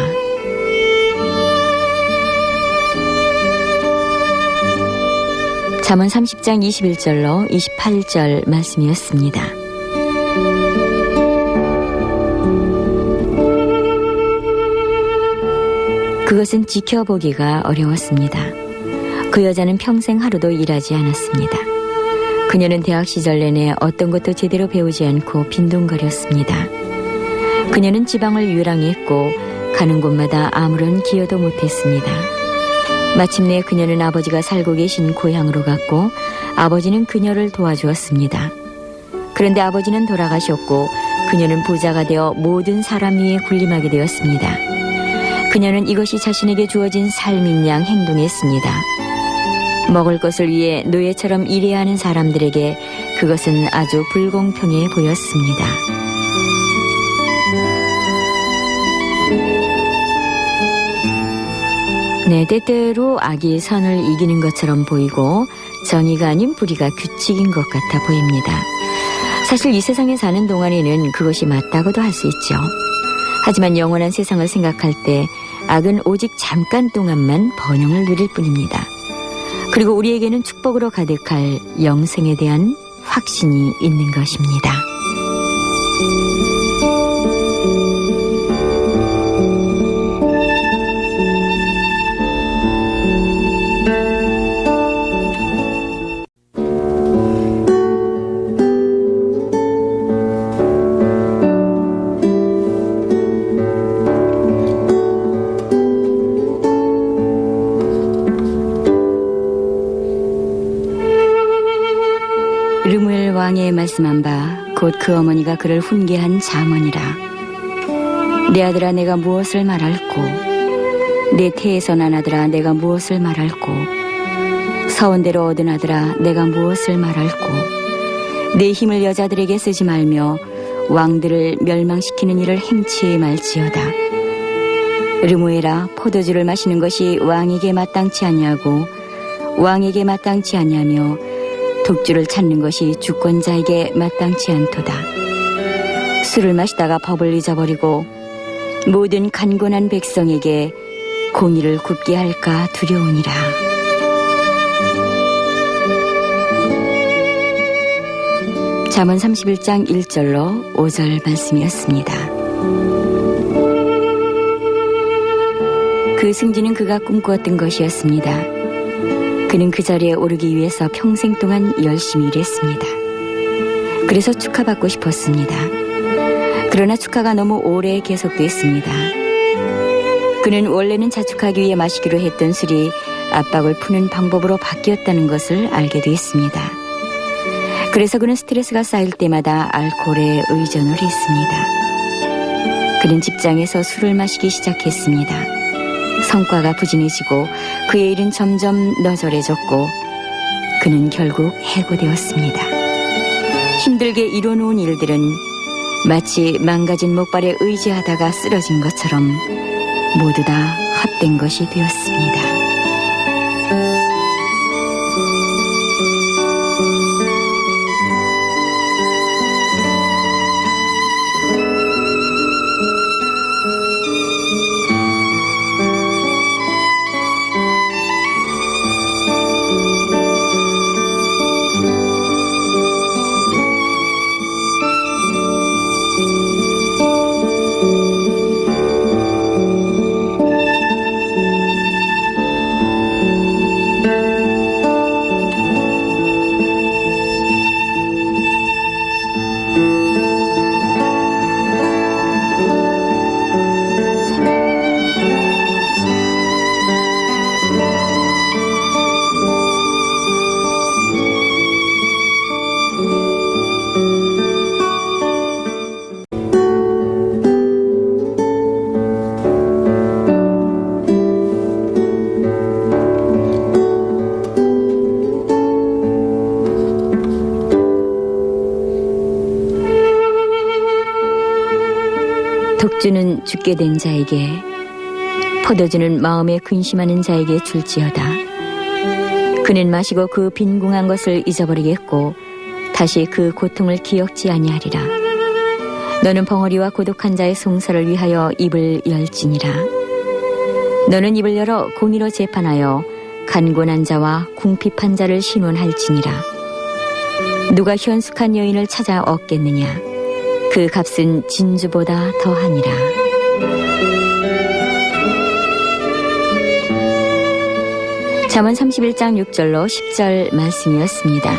잠언 30장 21절로 28절 말씀이었습니다. 그것은 지켜보기가 어려웠습니다. 그 여자는 평생 하루도 일하지 않았습니다. 그녀는 대학 시절 내내 어떤 것도 제대로 배우지 않고 빈둥거렸습니다. 그녀는 지방을 유랑했고 가는 곳마다 아무런 기여도 못했습니다. 마침내 그녀는 아버지가 살고 계신 고향으로 갔고 아버지는 그녀를 도와주었습니다. 그런데 아버지는 돌아가셨고 그녀는 부자가 되어 모든 사람 위에 군림하게 되었습니다. 그녀는 이것이 자신에게 주어진 삶인 양 행동했습니다. 먹을 것을 위해 노예처럼 일해야 하는 사람들에게 그것은 아주 불공평해 보였습니다. 네, 때때로 악이 선을 이기는 것처럼 보이고 정의가 아닌 불의가 규칙인 것 같아 보입니다. 사실 이 세상에 사는 동안에는 그것이 맞다고도 할 수 있죠. 하지만 영원한 세상을 생각할 때 악은 오직 잠깐 동안만 번영을 누릴 뿐입니다. 그리고 우리에게는 축복으로 가득할 영생에 대한 확신이 있는 것입니다. 르무엘 왕의 말씀한 바 곧 그 어머니가 그를 훈계한 잠언이라. 내 아들아 내가 무엇을 말할꼬, 내 태에서 난 아들아 내가 무엇을 말할꼬, 서원대로 얻은 아들아 내가 무엇을 말할꼬. 내 힘을 여자들에게 쓰지 말며 왕들을 멸망시키는 일을 행치 말지어다. 르무엘아, 포도주를 마시는 것이 왕에게 마땅치 아니하고 왕에게 마땅치 아니하며 독주를 찾는 것이 주권자에게 마땅치 않도다. 술을 마시다가 법을 잊어버리고 모든 간곤한 백성에게 공의를 굽게 할까 두려우니라. 잠언 31장 1절로 5절 말씀이었습니다. 그 승진은 그가 꿈꾸었던 것이었습니다. 그는 그 자리에 오르기 위해서 평생 동안 열심히 일했습니다. 그래서 축하받고 싶었습니다. 그러나 축하가 너무 오래 계속됐습니다. 그는 원래는 자축하기 위해 마시기로 했던 술이 압박을 푸는 방법으로 바뀌었다는 것을 알게 됐습니다. 그래서 그는 스트레스가 쌓일 때마다 알코올에 의존을 했습니다. 그는 직장에서 술을 마시기 시작했습니다. 성과가 부진해지고 그의 일은 점점 너절해졌고 그는 결국 해고되었습니다. 힘들게 이뤄놓은 일들은 마치 망가진 목발에 의지하다가 쓰러진 것처럼 모두 다 헛된 것이 되었습니다. 독주는 죽게 된 자에게, 포도주는 마음에 근심하는 자에게 줄지어다. 그는 마시고 그 빈궁한 것을 잊어버리겠고 다시 그 고통을 기억지 아니하리라. 너는 벙어리와 고독한 자의 송사를 위하여 입을 열지니라. 너는 입을 열어 공의로 재판하여 간곤한 자와 궁핍한 자를 신원할지니라. 누가 현숙한 여인을 찾아 얻겠느냐? 그 값은 진주보다 더하니라. 잠언 31장 6절로 10절 말씀이었습니다.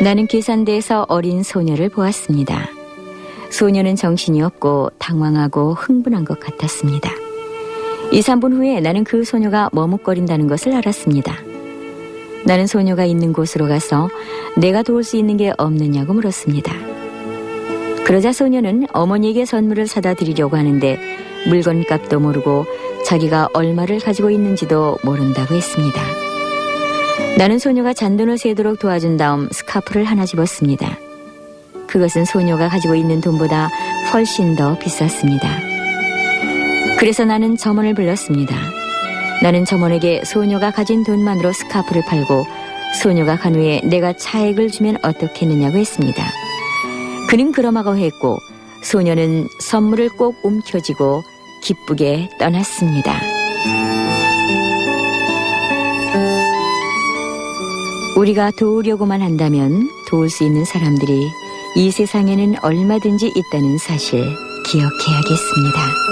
나는 계산대에서 어린 소녀를 보았습니다. 소녀는 정신이 없고 당황하고 흥분한 것 같았습니다. 2, 3분 후에 나는 그 소녀가 머뭇거린다는 것을 알았습니다. 나는 소녀가 있는 곳으로 가서 내가 도울 수 있는 게 없느냐고 물었습니다. 그러자 소녀는 어머니에게 선물을 사다 드리려고 하는데 물건값도 모르고 자기가 얼마를 가지고 있는지도 모른다고 했습니다. 나는 소녀가 잔돈을 세도록 도와준 다음 스카프를 하나 집었습니다. 그것은 소녀가 가지고 있는 돈보다 훨씬 더 비쌌습니다. 그래서 나는 점원을 불렀습니다. 나는 점원에게 소녀가 가진 돈만으로 스카프를 팔고 소녀가 간 후에 내가 차액을 주면 어떻겠느냐고 했습니다. 그는 그러마고 했고 소녀는 선물을 꼭 움켜쥐고 기쁘게 떠났습니다. 우리가 도우려고만 한다면 도울 수 있는 사람들이 이 세상에는 얼마든지 있다는 사실 기억해야겠습니다.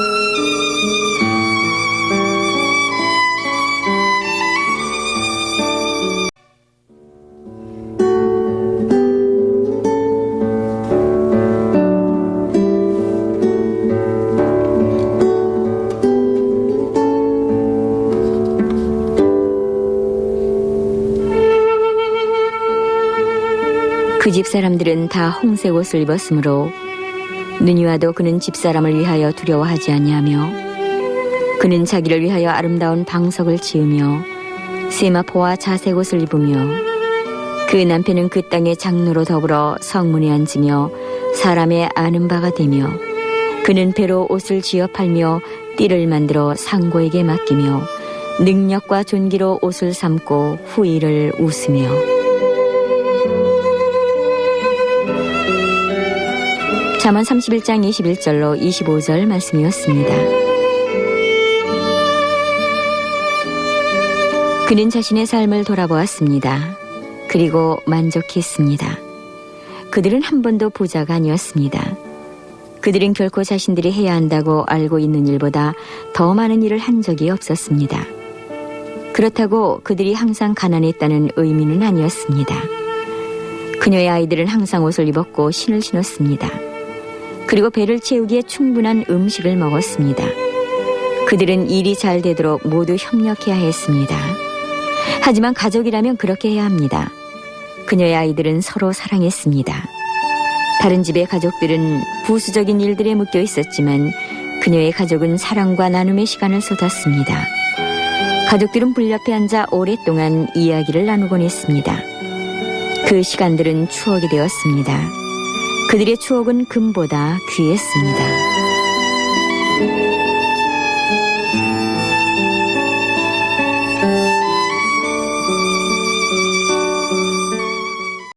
그 집 사람들은 다 홍색 옷을 입었으므로 눈이 와도 그는 집사람을 위하여 두려워하지 아니하며 그는 자기를 위하여 아름다운 방석을 지으며 세마포와 자색 옷을 입으며 그 남편은 그 땅의 장로로 더불어 성문에 앉으며 사람의 아는 바가 되며 그는 배로 옷을 지어 팔며 띠를 만들어 상고에게 맡기며 능력과 존귀로 옷을 삼고 후일을 웃으며 잠언 31장 21절로 25절 말씀이었습니다. 그는 자신의 삶을 돌아보았습니다. 그리고 만족했습니다. 그들은 한 번도 부자가 아니었습니다. 그들은 결코 자신들이 해야 한다고 알고 있는 일보다 더 많은 일을 한 적이 없었습니다. 그렇다고 그들이 항상 가난했다는 의미는 아니었습니다. 그녀의 아이들은 항상 옷을 입었고 신을 신었습니다. 그리고 배를 채우기에 충분한 음식을 먹었습니다. 그들은 일이 잘 되도록 모두 협력해야 했습니다. 하지만 가족이라면 그렇게 해야 합니다. 그녀의 아이들은 서로 사랑했습니다. 다른 집의 가족들은 부수적인 일들에 묶여 있었지만 그녀의 가족은 사랑과 나눔의 시간을 쏟았습니다. 가족들은 불 옆에 앉아 오랫동안 이야기를 나누곤 했습니다. 그 시간들은 추억이 되었습니다. 그들의 추억은 금보다 귀했습니다.